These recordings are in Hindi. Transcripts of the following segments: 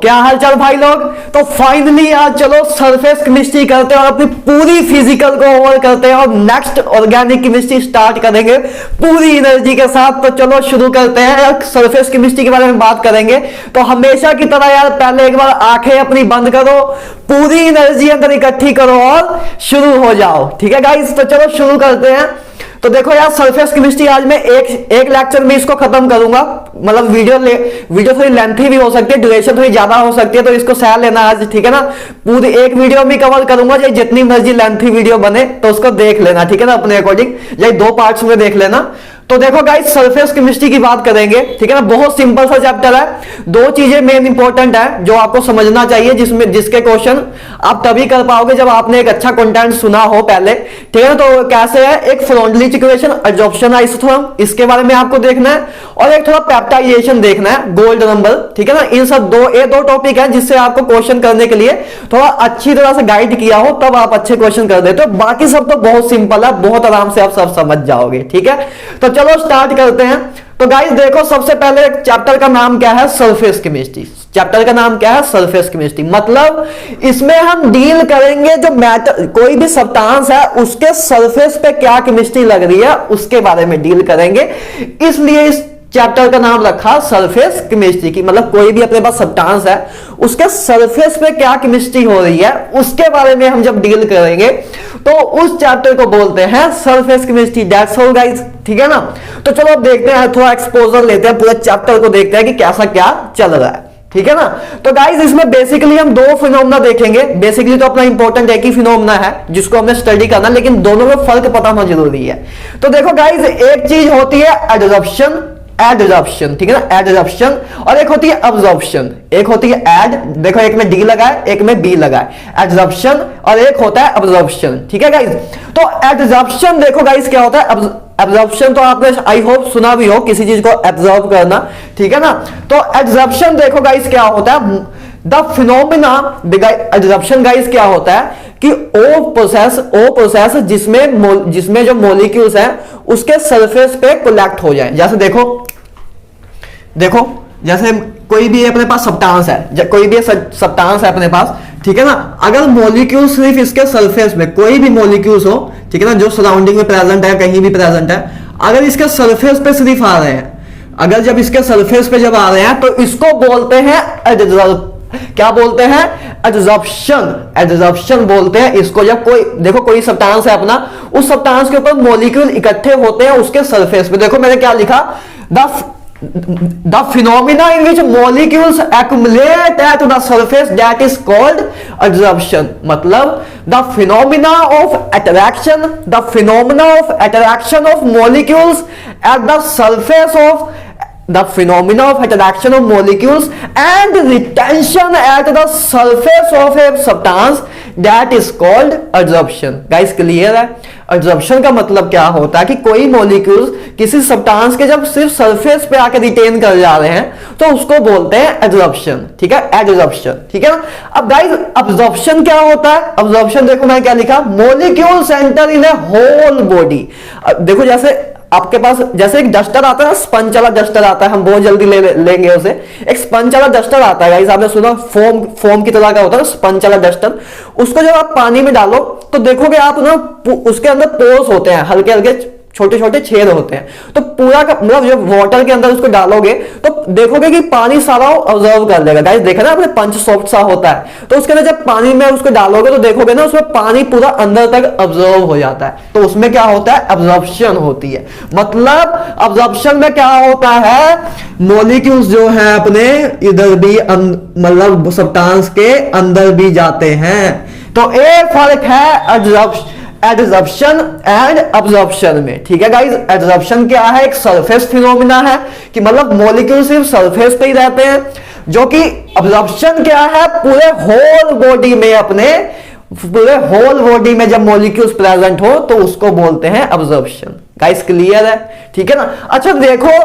क्या हालचाल भाई लोग। तो फाइनली आज चलो सरफेस केमिस्ट्री करते हैं और अपनी पूरी फिजिकल को ओवर करते हैं और नेक्स्ट ऑर्गेनिक केमिस्ट्री स्टार्ट करेंगे पूरी एनर्जी के साथ। तो चलो शुरू करते हैं, सरफेस केमिस्ट्री के बारे में बात करेंगे। तो हमेशा की तरह यार पहले एक बार आंखें अपनी बंद करो, पूरी एनर्जी अंदर इकट्ठी करो और शुरू हो जाओ। ठीक है गाइस, तो चलो शुरू करते हैं। तो देखो यार सरफेस केमिस्ट्री आज मैं एक लेक्चर में इसको खत्म करूंगा। मतलब वीडियो थोड़ी लेंथी भी हो सकती है, ड्यूरेशन थोड़ी ज्यादा हो सकती है, तो इसको सह लेना आज। ठीक है ना, पूरी एक वीडियो में कवर करूंगा, चाहे जितनी मर्जी लेंथी वीडियो बने तो उसको देख लेना। ठीक है ना, अपने अकॉर्डिंग, चाहे 2 पार्ट्स में देख लेना। तो देखो गाइस सरफेस केमिस्ट्री की बात करेंगे। ठीक है ना, बहुत सिंपल सा चैप्टर है। 2 चीजें मेन इंपॉर्टेंट है जो आपको समझना चाहिए, जिसके क्वेश्चन आप तभी कर पाओगे जब आपने एक अच्छा कंटेंट सुना हो पहले। ठीक है ना, तो कैसे है, एक फ्रॉन्टलिच इक्वेशन, एडजॉर्प्शन आइसोथर्म, इसके बारे में आपको देखना है, और एक थोड़ा पेप्टाइजेशन देखना है, गोल्ड नंबर। ठीक है ना, इन सब दो टॉपिक है जिससे आपको क्वेश्चन करने के लिए थोड़ा अच्छी तरह से गाइड किया हो, तब आप अच्छे क्वेश्चन कर देते हो। बाकी सब तो बहुत सिंपल है, बहुत आराम से आप सब समझ जाओगे। ठीक है, तो चलो स्टार्ट करते हैं। तो गाइस देखो, सबसे पहले चैप्टर का नाम क्या है, सरफेस केमिस्ट्री। चैप्टर का नाम क्या है, सरफेस केमिस्ट्री। मतलब इसमें हम डील करेंगे जो मैटर, कोई भी सब्सटेंस है उसके सरफेस पे क्या केमिस्ट्री लग रही है उसके बारे में डील करेंगे। इसलिए इस चैप्टर का नाम रखा सरफेस केमिस्ट्री की। मतलब कोई भी अपने पास सब्सटेंस है उसके सरफेस पे क्या केमिस्ट्री हो रही है उसके बारे में हम जब डील करेंगे तो उस चैप्टर को बोलते हैं surface chemistry. That's all guys. ठीक है ना, तो चलो अब देखते हैं, थोड़ा एक्सपोजर लेते हैं, पूरे चैप्टर को देखते हैं कि कैसा क्या चल रहा है। ठीक है ना, तो गाइस इसमें बेसिकली हम 2 फिनोमेना देखेंगे। बेसिकली तो अपना इंपॉर्टेंट एक ही फिनोमेना है जिसको हमने स्टडी करना, लेकिन दोनों में फर्क पता होना जरूरी है। तो देखो गाइस, एक चीज होती है एडजॉर्प्शन। ठीक है ना, एडजॉर्प्शन, और एक होती है अब्जॉर्प्शन। एक होती है एड, देखो एक में डी लगा है, एक में बी लगा है, एडजॉर्प्शन, और एक होता है अब्जॉर्प्शन। ठीक है गाइस, तो एडजॉर्प्शन देखो गाइस क्या होता है। एब्जॉर्प्शन तो आपने आई होप सुना भी हो, किसी चीज को एब्जॉर्ब करना। ठीक है ना, तो एब्जॉर्प्शन देखो गाइस क्या होता है, द फिनोमेना एब्जॉर्प्शन गाइस क्या होता है कि ओ प्रोसेस जिसमें जो मॉलिक्यूल्स हैं उसके सरफेस पे कलेक्ट हो जाए। जैसे देखो जैसे कोई भी अपने पास सब्सटेंस है, कोई भी सब्सटेंस है अपने पास। ठीक है ना, अगर मॉलिक्यूल सिर्फ इसके सरफेस में, कोई भी मॉलिक्यूल्स हो, ठीक है ना, जो सराउंडिंग में प्रेजेंट है, कहीं भी प्रेजेंट है, अगर इसके सरफेस पे सिर्फ आ रहे हैं, अगर जब इसके सरफेस पे जब आ रहे हैं तो इसको बोलते हैं क्या बोलते हैं, एडजॉर्प्शन। एडजॉर्प्शन बोलते हैं इसको। जब कोई सब्सटेंस है अपना, उस सब्सटेंस के ऊपर मॉलिक्यूल इकट्ठे होते हैं उसके सरफेस पे। देखो मैंने क्या लिखा, the phenomena in which molecules accumulate at the surface that is called adsorption। मतलब the phenomena of attraction of molecules at the surface of the phenomena of attraction of molecules and retention at the surface of a substance that is called adsorption। Guys clear है, adsorption का मतलब क्या होता है कि कोई मॉलिक्यूल्स किसी सब्सटेंस के जब सिर्फ सरफेस पे आके रिटेन कर जा रहे हैं तो उसको बोलते हैं एडजॉर्प्शन। ठीक है, एडजॉर्प्शन। ठीक है ना, अब गाइस अब्जॉर्प्शन क्या होता है। अब्जॉर्प्शन देखो मैं क्या लिखा, मॉलिक्यूल सेंटर इन ए होल बॉडी। देखो जैसे आपके पास जैसे एक डस्टर आता है, स्पंज वाला डस्टर आता है, हम बहुत जल्दी लेंगे उसे। एक स्पंज वाला डस्टर आता है गाइस, आपने सुना, फोम की तरह का होता है स्पंज वाला डस्टर। उसको जब आप पानी में डालो तो देखोगे आप ना, उसके अंदर पोर्स होते हैं, हल्के हल्के छोटे छोटे छेद होते हैं। तो पूरा का मतलब जब वाटर के अंदर उसको डालोगे तो देखोगे कि पानी सारा ऑब्जर्व कर लेगा। गाइस देखा ना आपने, पंच सॉफ्ट सा होता है, तो उसके अंदर जब पानी में उसको डालोगे तो देखोगे ना उसमें पानी पूरा अंदर तक ऑब्जर्व हो जाता है। तो उसमें क्या होता है, अब्जॉर्प्शन होती है। मतलब अब्जॉर्प्शन में क्या होता है, मॉलिक्यूल्स जो है अपने इधर भी मतलब सब्सटेंस के अंदर भी जाते हैं। तो एक फर्क है एडजॉर्प्शन एंड अब्जॉर्प्शन में। ठीक है गाइस, एडजॉर्प्शन क्या है, एक सरफेस फिनोमिना है कि मतलब मॉलिक्यूल सिर्फ सरफेस पे ही रहते हैं, जो कि अब्जॉर्प्शन क्या है, पूरे होल बॉडी में, अपने पूरे होल बॉडी में जब मॉलिक्यूल्स प्रेजेंट हो तो उसको बोलते हैं अब्जॉर्प्शन। गाइस क्लियर है, ठीक है ना। अच्छा देखो,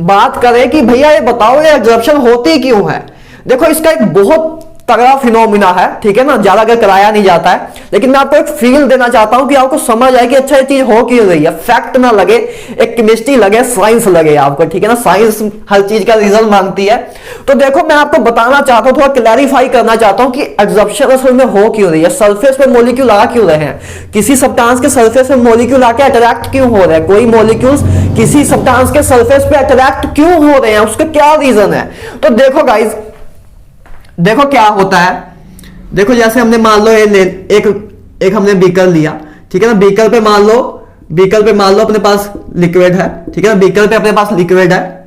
बात करें कि भैया ये बताओ ये एब्जॉर्प्शन होती क्यों है। देखो इसका एक बहुत तगड़ा फिनोमिना है, ठीक है ना, ज्यादा अगर कराया नहीं जाता है, लेकिन मैं आपको एक फील देना चाहता हूं कि आपको समझ आए कि अच्छा ये चीज हो क्यों रही है, फैक्ट ना लगे, एक केमिस्ट्री लगे, साइंस लगे आपको, ठीक है ना, साइंस हर चीज का रीजन मांगती है। तो देखो मैं आपको बताना चाहता हूं, थोड़ा क्लैरिफाई करना चाहता हूं कि एब्जॉर्प्शन असल में हो क्यों रही है, सरफेस पे मॉलिक्यूल आ क्यों रहे हैं, किसी सब्सटेंस के सरफेस पे मॉलिक्यूल आके अट्रैक्ट क्यों हो रहे हैं, कोई मॉलिक्यूल्स किसी सब्सटेंस के सरफेस पे अट्रैक्ट क्यों हो रहे हैं, उसका क्या रीजन है। तो देखो गाइस, देखो क्या होता है, देखो जैसे हमने मान लो एक हमने बीकर लिया, ठीक है ना, बीकर पे मान लो अपने पास लिक्विड है, ठीक है ना, बीकर पे अपने पास लिक्विड है,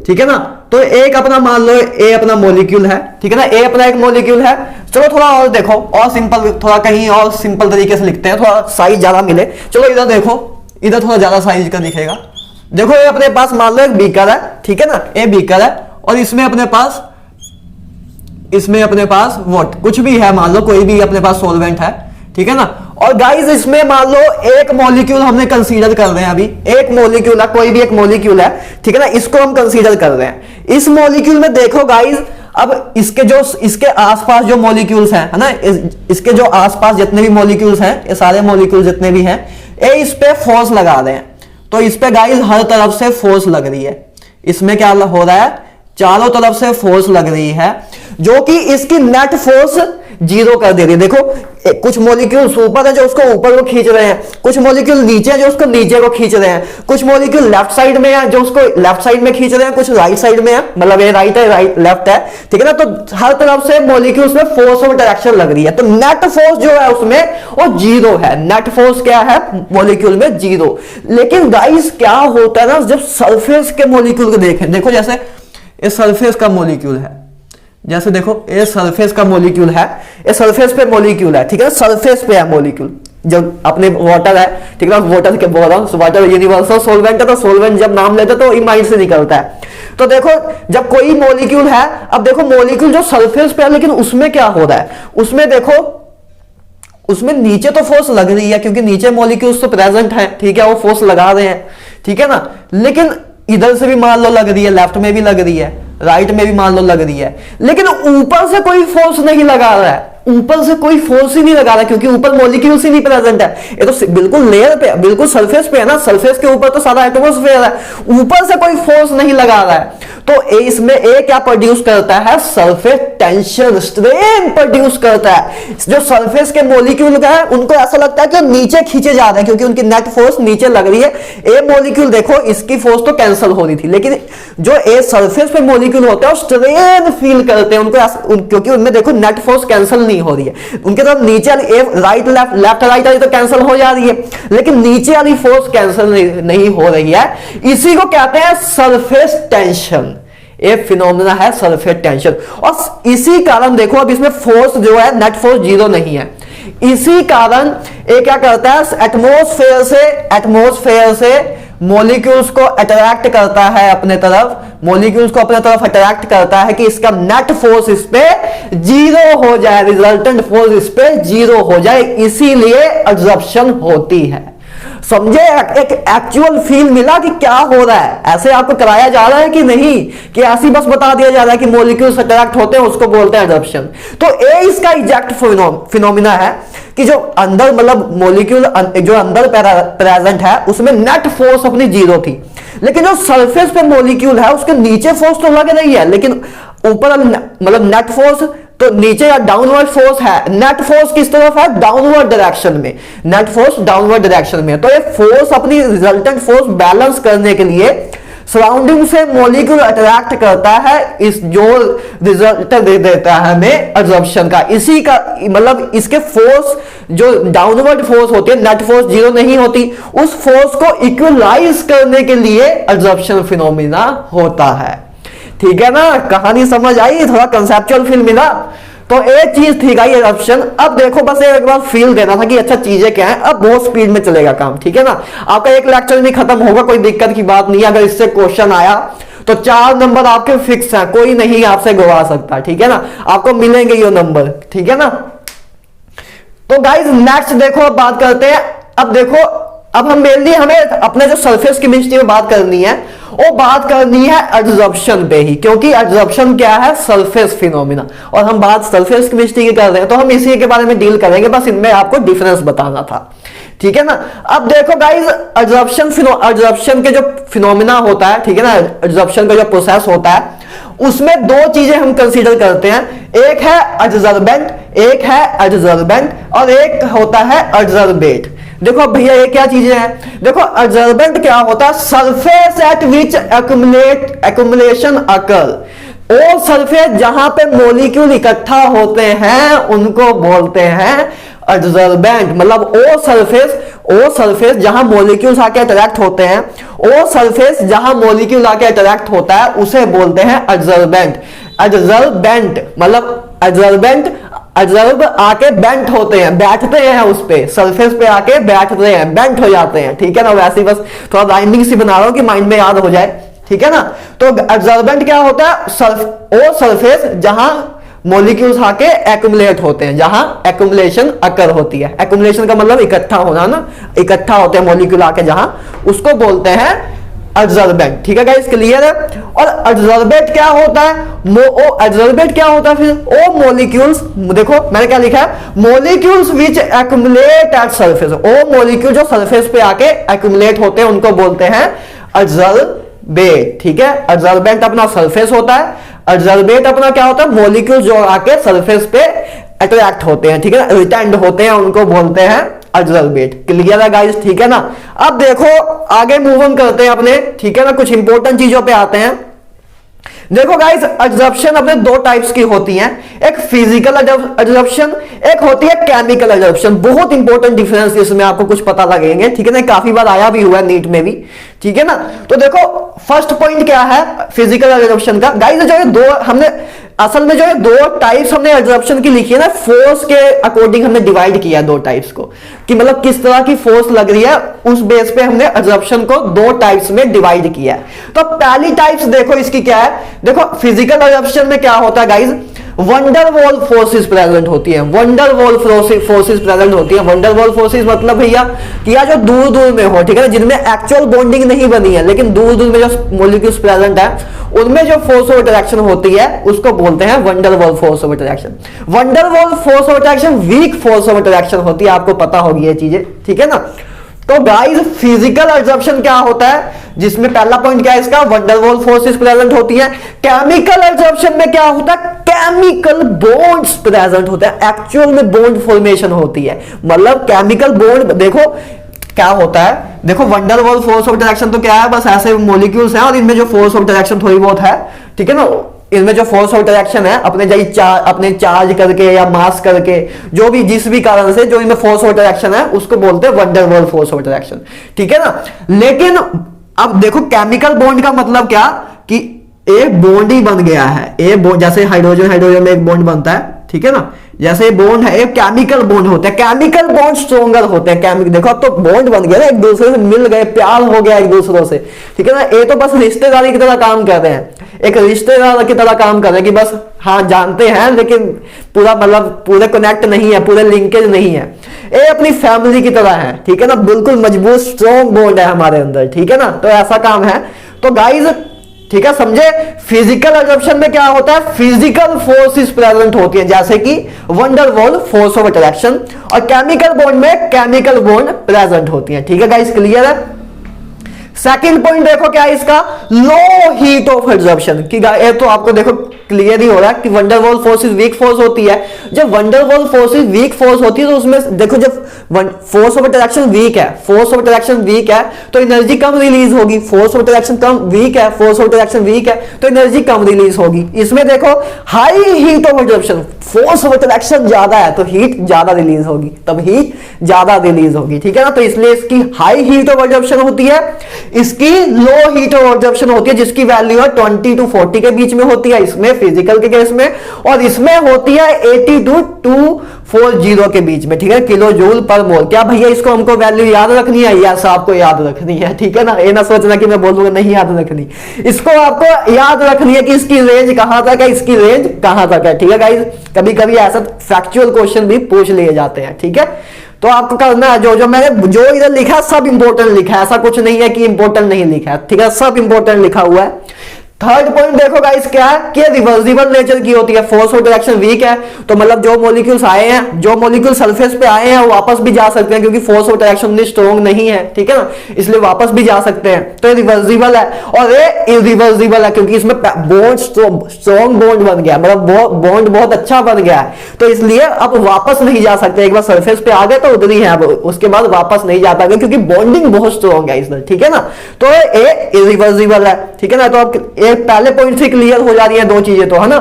ठीक है ना, तो एक अपना मान लो ए अपना मॉलिक्यूल है, ठीक है ना, ए अपना एक मॉलिक्यूल है। चलो थोड़ा और देखो, और सिंपल, थोड़ा कहीं और सिंपल तरीके से लिखते हैं, थोड़ा साइज ज्यादा मिले। चलो इधर देखो, इधर थोड़ा ज्यादा साइज का दिखेगा। देखो ये अपने पास मान लो एक बीकर है, ठीक है ना, ए बीकर है, और इसमें अपने पास व्हाट कुछ भी है, मान लो कोई भी अपने पास सॉल्वेंट है, ठीक है ना, और गाइस इसमें मान लो एक मॉलिक्यूल हमने कंसीडर कर रहे हैं, अभी एक मॉलिक्यूल है, कोई भी एक मॉलिक्यूल है, ठीक है ना, इसको हम कंसीडर कर रहे हैं। इस मॉलिक्यूल में देखो गाइस, अब इसके आसपास जो मॉलिक्यूल्स हैं, है ना, इसके जो आसपास जितने भी मॉलिक्यूल्स हैं, ये सारे मॉलिक्यूल जितने भी हैं, ये इस पे फोर्स लगा रहे हैं। तो इस पे गाइस हर तरफ से फोर्स लग रही है, इसमें क्या हो रहा है, चारों तरफ से फोर्स लग रही है, जो कि इसकी नेट फोर्स जीरो कर दे रही है। देखो कुछ मॉलिक्यूल्स ऊपर है जो उसको ऊपर को खींच रहे हैं, कुछ मॉलिक्यूल नीचे है जो उसको नीचे को खींच रहे हैं, कुछ मॉलिक्यूल लेफ्ट साइड में है जो उसको लेफ्ट साइड में खींच रहे हैं, कुछ राइट साइड में है, मतलब ये राइट है राइट लेफ्ट है, ठीक है ना, तो हर तरफ से मॉलिक्यूल्स में फोर्स ऑफ इंटरेक्शन लग रही है। तो नेट फोर्स जो है उसमें वो जीरो है, नेट फोर्स क्या है मॉलिक्यूल में, जीरो। लेकिन गाइस क्या होता है ना, जब सरफेस के मॉलिक्यूल को देखें, देखो जैसे ये सरफेस का मॉलिक्यूल है, जैसे देखो ये सरफेस का मॉलिक्यूल है, ये सरफेस पे मॉलिक्यूल है, ठीक है, सरफेस पे है मॉलिक्यूल, जब अपने वाटर है, ठीक है ना, वाटर के बोल रहा हूं, वाटर यूनिवर्सल सॉल्वेंट है, तो सॉल्वेंट जब नाम लेते तो माइंड से निकलता है। तो देखो जब कोई मॉलिक्यूल है, अब देखो मॉलिक्यूल जो सरफेस पे है, लेकिन उसमें क्या हो रहा है, उसमें देखो उसमें नीचे तो फोर्स लग रही है, क्योंकि नीचे मॉलिक्यूल्स तो प्रेजेंट है, ठीक है, वो फोर्स लगा रहे हैं, ठीक है ना, लेकिन इधर से भी मान लो लग रही है, लेफ्ट में भी लग रही है, राइट में भी मान लो लग रही है, लेकिन ऊपर से कोई फोर्स नहीं लगा रहा है, ऊपर से कोई फोर्स ही नहीं लगा रहा, क्योंकि ऊपर मॉलिक्यूल्स ही नहीं प्रेजेंट है। ये तो बिल्कुल लेयर पे, बिल्कुल सरफेस पे है ना, सरफेस के ऊपर तो सारा एटमॉस्फेयर है, ऊपर से कोई फोर्स नहीं लगा रहा है। तो इसमें ए क्या प्रोड्यूस करता है, सरफेस टेंशन, स्ट्रेन प्रोड्यूस करता है। जो सरफेस के मॉलिक्यूल का है उनको ऐसा लगता है कि नीचे खींचे जा रहे हैं, क्योंकि उनकी नेट फोर्स नीचे लग रही है। ए मॉलिक्यूल देखो इसकी फोर्स तो कैंसिल हो रही थी, लेकिन जो ए सरफेस पे मॉलिक्यूल होते हैं स्ट्रेन फील करते हैं उनको, क्योंकि उनमें देखो नेट फोर्स कैंसिल नहीं हो रही है, उनके तरफ नीचे वाली राइट लेफ्ट लेफ्ट राइट वाली तो कैंसिल हो जा रही है, लेकिन नीचे वाली फोर्स कैंसिल नहीं हो रही है। इसी को कहते हैं सरफेस टेंशन, ये फिनोमेना है सरफेस टेंशन। और इसी कारण देखो अब इसमें फोर्स जो है नेट फोर्स जीरो नहीं है, इसी कारण ये क्या करता है, एटमॉस्फेयर से मॉलिक्यूल्स को अट्रैक्ट करता है अपने तरफ, मॉलिक्यूल्स को अपने तरफ अट्रैक्ट करता है कि इसका नेट फोर्स इस पे जीरो हो जाए, रिजल्टेंट फोर्स इस पे जीरो हो जाए, इसीलिए एब्जॉर्प्शन होती है। समझे, एक एक्चुअल फील मिला कि क्या हो रहा है, ऐसे आपको कराया जा रहा है कि नहीं, कि ऐसी बस बता दिया जा रहा है कि मॉलिक्यूल्स अट्रैक्ट होते हैं, उसको बोलते हैं एब्जॉर्प्शन। तो ये इसका एग्जैक्ट फिनोमिना है कि जो अंदर मतलब मॉलिक्यूल जो अंदर प्रेजेंट है उसमें नेट फोर्स अपनी जीरो थी, लेकिन जो सरफेस पे मॉलिक्यूल है उसके नीचे फोर्स तो लग रही है, लेकिन ऊपर मतलब नेट फोर्स तो नीचे या डाउनवर्ड फोर्स है, नेट फोर्स किस तरफ है, डाउनवर्ड डायरेक्शन में, नेट फोर्स डाउनवर्ड डायरेक्शन में। तो ये फोर्स अपनी रिजल्टेंट फोर्स बैलेंस करने के लिए सराउंडिंग से मॉलिक्यूल अट्रैक्ट करता है, इस जो रिजल्ट दे देता है हमें एब्जॉर्प्शन का। इसी का मतलब इसके फोर्स जो डाउनवर्ड फोर्स होती है, नेट फोर्स जीरो नहीं होती, उस फोर्स को इक्वलाइज करने के लिए एब्जॉर्प्शन फिनोमिना होता है। ठीक है ना, कहानी समझ आई, थोड़ा कंसेप्चुअल फील मिला। तो एक चीज थी गाइस एब्जॉर्प्शन। अब देखो बस एक बार फील देना था कि अच्छा चीजें क्या है, अब बहुत स्पीड में चलेगा काम, ठीक है ना। आपका एक लेक्चर नहीं खत्म होगा, कोई दिक्कत की बात नहीं है। अगर इससे क्वेश्चन आया तो 4 नंबर आपके फिक्स हैं, कोई नहीं आपसे गवा सकता, ठीक है ना, आपको मिलेंगे ये नंबर, ठीक है ना। तो गाइस नेक्स्ट देखो अब बात करते हैं। अब देखो अब हम मेनली हमें अपने जो सरफेस केमिस्ट्री में बात करनी है वो बात करनी है एब्जॉर्प्शन पे ही, क्योंकि एब्जॉर्प्शन क्या है, सरफेस फिनोमिना, और हम बात सरफेस केमिस्ट्री की कर रहे हैं तो हम इसी के बारे में डील करेंगे, बस इनमें आपको डिफरेंस बताना था, ठीक है ना। अब देखो गाइस, एब्जॉर्प्शन के जो फिनोमिना होता है, ठीक है ना, एब्जॉर्प्शन का जो प्रोसेस होता है उसमें दो चीजें हम कंसीडर करते हैं, एक है एब्जॉर्बेंट, एक है एब्जॉर्बेंट और एक होता है एब्जॉर्बेट। देखो भैया ये क्या चीजें हैं, देखो एब्जॉर्बेंट क्या होता है, सरफेस एट विच एक्युमुलेशन अकर, वो सरफेस जहां पे मॉलिक्यूल इकट्ठा होते हैं उनको बोलते हैं एब्जॉर्बेंट। मतलब वो सरफेस जहां मॉलिक्यूल्स आके अट्रैक्ट होते हैं, वो सरफेस जहां मॉलिक्यूल आके अट्रैक्ट होता है उसे बोलते हैं एब्जॉर्बेंट। एब्जॉर्बेंट मतलब एब्जॉर्ब आके बेंट होते हैं, बैठते हैं उस पे, सरफेस पे आके बैठते हैं, बेंट हो जाते हैं, ठीक है ना। वैसे ही बस थोड़ा राइमिंग सी बना रहा हूं कि माइंड में याद हो जाए, ठीक है ना। तो एब्जॉर्बेंट क्या होता है, वो सरफेस जहां मॉलिक्यूल्स आके एक्युमुलेट होते हैं, जहां एक्युमुलेशन अकर होती है। एक्युमुलेशन का मतलब इकट्ठा होना ना, इकट्ठा होते हैं मॉलिक्यूल आके जहां, उसको बोलते हैं एब्जॉर्बेंट, ठीक है गाइस, क्लियर है। और एब्जॉर्बेट क्या होता है, एब्जॉर्बेट क्या होता है फिर, ओ मॉलिक्यूल्स, देखो मैंने क्या लिखा है, molecules which accumulate at surface, ओ मॉलिक्यूल जो सरफेस पे आके एक्युमुलेट होते हैं उनको बोलते हैं एब्जॉर्बेट, ठीक है। एब्जॉर्बेंट अपना सरफेस होता है, एब्जॉर्बेट अपना क्या होता है, मॉलिक्यूल जो आके सरफेस पे अट्रैक्ट होते हैं, ठीक है ना, रिटेंड होते हैं, उनको बोलते हैं एब्जॉर्बेट। क्लियर है गाइस, ठीक है ना। अब देखो आगे मूव ऑन करते हैं अपने, ठीक है ना, कुछ इंपॉर्टेंट चीजों पे आते हैं। देखो गाइस, एब्जॉर्प्शन अपने दो टाइप्स की होती हैं, एक फिजिकल एब्जॉर्प्शन, एक होती है केमिकल एब्जॉर्प्शन। बहुत इंपॉर्टेंट डिफरेंस इसमें आपको कुछ पता लगेंगे, ठीक है ना, काफी बार आया भी हुआ है नीट में भी, ठीक है ना। तो देखो फर्स्ट पॉइंट क्या है फिजिकल एब्जॉर्प्शन का, गाइस जो है दो हमने असल में जो है दो टाइप्स हमने एब्जॉर्प्शन की लिखी है ना, फोर्स के अकॉर्डिंग हमने डिवाइड किया दो टाइप्स को, कि मतलब किस तरह की फोर्स लग रही है उस बेस पे हमने एब्जॉर्प्शन को दो टाइप्स में डिवाइड किया है। तो पहली टाइप्स देखो इसकी क्या है, देखो फिजिकल एब्जॉर्प्शन में क्या होता है गाइस, वंडरवॉल फोर्सेस प्रेजेंट होती है, वंडरवॉल फोर्सेस प्रेजेंट होती है। वंडरवॉल फोर्सेस मतलब भैया कि या जो दूर दूर में हो, ठीक है ना, जिनमें एक्चुअल बॉन्डिंग नहीं बनी है लेकिन दूर दूर में जो मॉलिक्यूल्स प्रेजेंट है उनमें जो फोर्स ऑफ अट्रैक्शन होती है उसको बोलते हैं van der Waals force of attraction. Van der Waals force of attraction weak force of attraction होती है, आपको पता होगी ये चीजें, ठीक है ना। तो गाइस फिजिकल एब्जॉर्प्शन क्या होता है, जिसमें पहला पॉइंट क्या है इसका, वंडरवॉल फोर्सेस प्रेजेंट होती है। केमिकल एब्जॉर्प्शन में क्या होता है, केमिकल बॉन्ड्स प्रेजेंट होते हैं, एक्चुअल में बॉन्ड फॉर्मेशन होती है। मतलब केमिकल बॉन्ड देखो क्या होता है, देखो वंडरवॉल फोर्स ऑफ अट्रैक्शन तो क्या है, बस ऐसे मॉलिक्यूल्स हैं और इनमें जो फोर्स ऑफ अट्रैक्शन थोड़ी बहुत है, ठीक है ना, इनमें जो फोर्स ऑफ अट्रैक्शन है अपने चार्ज करके या मास करके, जो भी जिस भी कारण से जो इनमें फोर्स ऑफ अट्रैक्शन है उसको बोलते हैं वंडरवॉल फोर्स ऑफ अट्रैक्शन, ठीक है ना। लेकिन अब देखो केमिकल बॉन्ड का मतलब क्या, कि एक बॉन्ड ही बन गया है, एक बॉन्ड जैसे हाइड्रोजन में एक बॉन्ड बनता है, ठीक है ना, जैसे बॉन्ड है एक केमिकल बॉन्ड होते हैं, केमिकल बॉन्ड स्ट्रॉन्गर होते हैं। केमिकल देखो अब तो बॉन्ड बन गया ना, एक दूसरे से मिल गए, प्यार हो गया एक दूसरे से, ठीक है ना। ये तो बस रिश्तेदारी की तरह काम कर रहे हैं, एक रिश्तेदार की तरह काम कर रहे हैं कि बस हाँ जानते हैं लेकिन पूरा मतलब पूरे कनेक्ट नहीं है, पूरे लिंकेज नहीं है, ये अपनी फैमिली की तरह है, ठीक है ना, बिल्कुल मजबूत स्ट्रॉन्ग बॉन्ड है हमारे अंदर, ठीक है ना। तो ऐसा काम है। तो गाइज ठीक है, समझे, फिजिकल एब्जॉर्प्शन में क्या होता है, फिजिकल फोर्सेस प्रेजेंट होती है जैसे कि वंडरवॉल फोर्स ऑफ अट्रैक्शन, और केमिकल बॉन्ड में केमिकल बॉन्ड प्रेजेंट होती है, ठीक है गाइस, क्लियर है। सेकंड पॉइंट देखो क्या है इसका, लो हीट ऑफ एब्जॉर्प्शन, कि ये तो आपको देखो क्लियर ही हो रहा है कि वंडरवॉल फोर्सेस वीक फोर्स होती है। जब वंडरवॉल फोर्सेस वीक फोर्स होती है तो उसमें देखो जब फोर्स ऑफ अट्रैक्शन वीक है, फोर्स ऑफ अट्रैक्शन वीक है तो एनर्जी कम रिलीज होगी, फोर्स ऑफ अट्रैक्शन कम वीक है, फोर्स ऑफ अट्रैक्शन वीक है तो एनर्जी कम रिलीज होगी। इसमें देखो high heat of absorption, force of attraction ज्यादा है तो हीट ज्यादा रिलीज होगी, तब हीट ज्यादा रिलीज होगी, ठीक है ना। तो इसलिए इसकी हाई हीट ऑफ एब्जॉर्प्शन होती है, इसकी लो हीट ऑफ एब्जॉर्प्शन होती है जिसकी वैल्यू है 20 to 40 के बीच में होती है इसमें फिजिकल के केस में, और इसमें होती है 80 to 240 के बीच में, ठीक है, किलो जूल पर मोल। क्या भैया इसको हमको वैल्यू याद रखनी है, यस आपको याद रखनी है, ठीक है ना, ये ना सोचना कि मैं बोलूंगा नहीं याद रखनी, इसको आपको याद रखनी है कि इसकी रेंज कहां तक है, इसकी रेंज कहां तक है, ठीक है गाइस। कभी कभी ऐसा फैक्चुअल क्वेश्चन भी पूछ लिए जाते हैं, ठीक है। तो आपको करना है जो जो मैंने जो इधर लिखा है सब इंपॉर्टेंट लिखा है, ऐसा कुछ नहीं है कि इंपॉर्टेंट नहीं लिखा है, ठीक है, सब इंपॉर्टेंट लिखा हुआ है। थर्ड पॉइंट देखो गाइस क्या है कि रिवर्सिबल नेचर की होती है, फोर्स ऑफ डायरेक्शन वीक है, तो मतलब जो मॉलिक्यूल्स आए हैं, जो मॉलिक्यूल सरफेस पे आए हैं वो वापस भी जा सकते हैं क्योंकि फोर्स ऑफ डायरेक्शन उतनी स्ट्रॉन्ग नहीं है, ठीक है ना, इसलिए वापस भी जा सकते हैं, तो ये रिवर्सिबल है। और ये इरिवर्सिबल है क्योंकि इसमें बॉन्ड स्ट्रॉन्ग बॉन्ड बन गया, मतलब बॉन्ड बहुत अच्छा बन गया है, तो इसलिए अब वापस नहीं जा सकते, एक बार सरफेस पे आ गए तो उधर ही है, अब उसके बाद वापस नहीं जा पाएंगे क्योंकि बॉन्डिंग बहुत स्ट्रॉन्ग है इसमें, ठीक है ना, तो ये इरिवर्सिबल है, ठीक है ना। तो अब पहले पॉइंट से क्लियर हो जा रही है दो चीजें, तो है ना।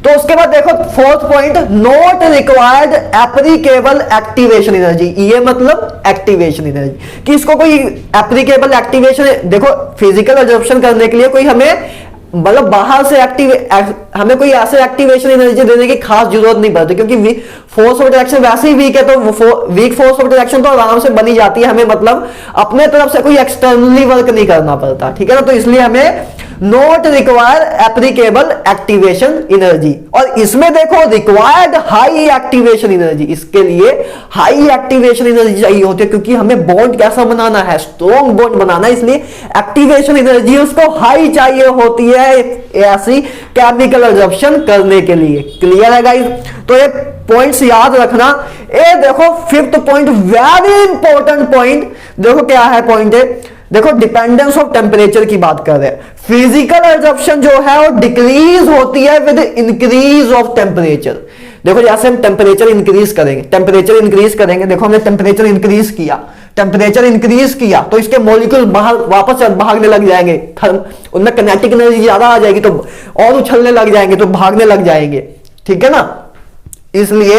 तो उसके बाद देखो fourth point, not required applicable activation energy, ये मतलब एक्टिवेशन एनर्जी कि इसको कोई एप्लीकेबल एक्टिवेशन, देखो फिजिकल एब्जॉर्प्शन करने के लिए कोई हमें मतलब बाहर से हमें कोई ऐसे एक्टिवेशन एनर्जी देने की खास जरूरत नहीं पड़ती क्योंकि फोर्स ऑफ डायरेक्शन वैसे ही वीक है, तो वीक फोर्स ऑफ डायरेक्शन तो आराम से बनी जाती है, हमें मतलब अपने तरफ से कोई एक्सटर्नली वर्क नहीं करना पड़ता, ठीक है ना, तो इसलिए हमें not require applicable activation energy. और इसमें देखो रिक्वायर्ड हाई एक्टिवेशन एनर्जी, इसके लिए हाई एक्टिवेशन एनर्जी चाहिए होती है क्योंकि हमें बॉन्ड कैसा बनाना है, स्ट्रॉन्ग बॉन्ड बनाना है, इसलिए एक्टिवेशन एनर्जी उसको हाई चाहिए होती है ऐसी केमिकल एब्जॉर्प्शन करने के लिए। क्लियर है गाइस, तो ये पॉइंट्स याद रखना। ये देखो fifth point, very important point, देखो क्या है पॉइंट है, देखो डिपेंडेंस ऑफ टेम्परेचर की बात कर रहे हैं। फिजिकल एब्जॉर्प्शन जो है वो डिक्रीज होती है विद इंक्रीज ऑफ टेम्परेचर। देखो जैसे हम टेम्परेचर इंक्रीज करेंगे, देखो हमने टेम्परेचर इंक्रीज किया तो इसके मॉलिक्यूल बाहर वापस भागने लग जाएंगे, उनमें किनेटिक एनर्जी ज्यादा आ जाएगी तो और उछलने लग जाएंगे, तो भागने लग जाएंगे, ठीक है ना। इसलिए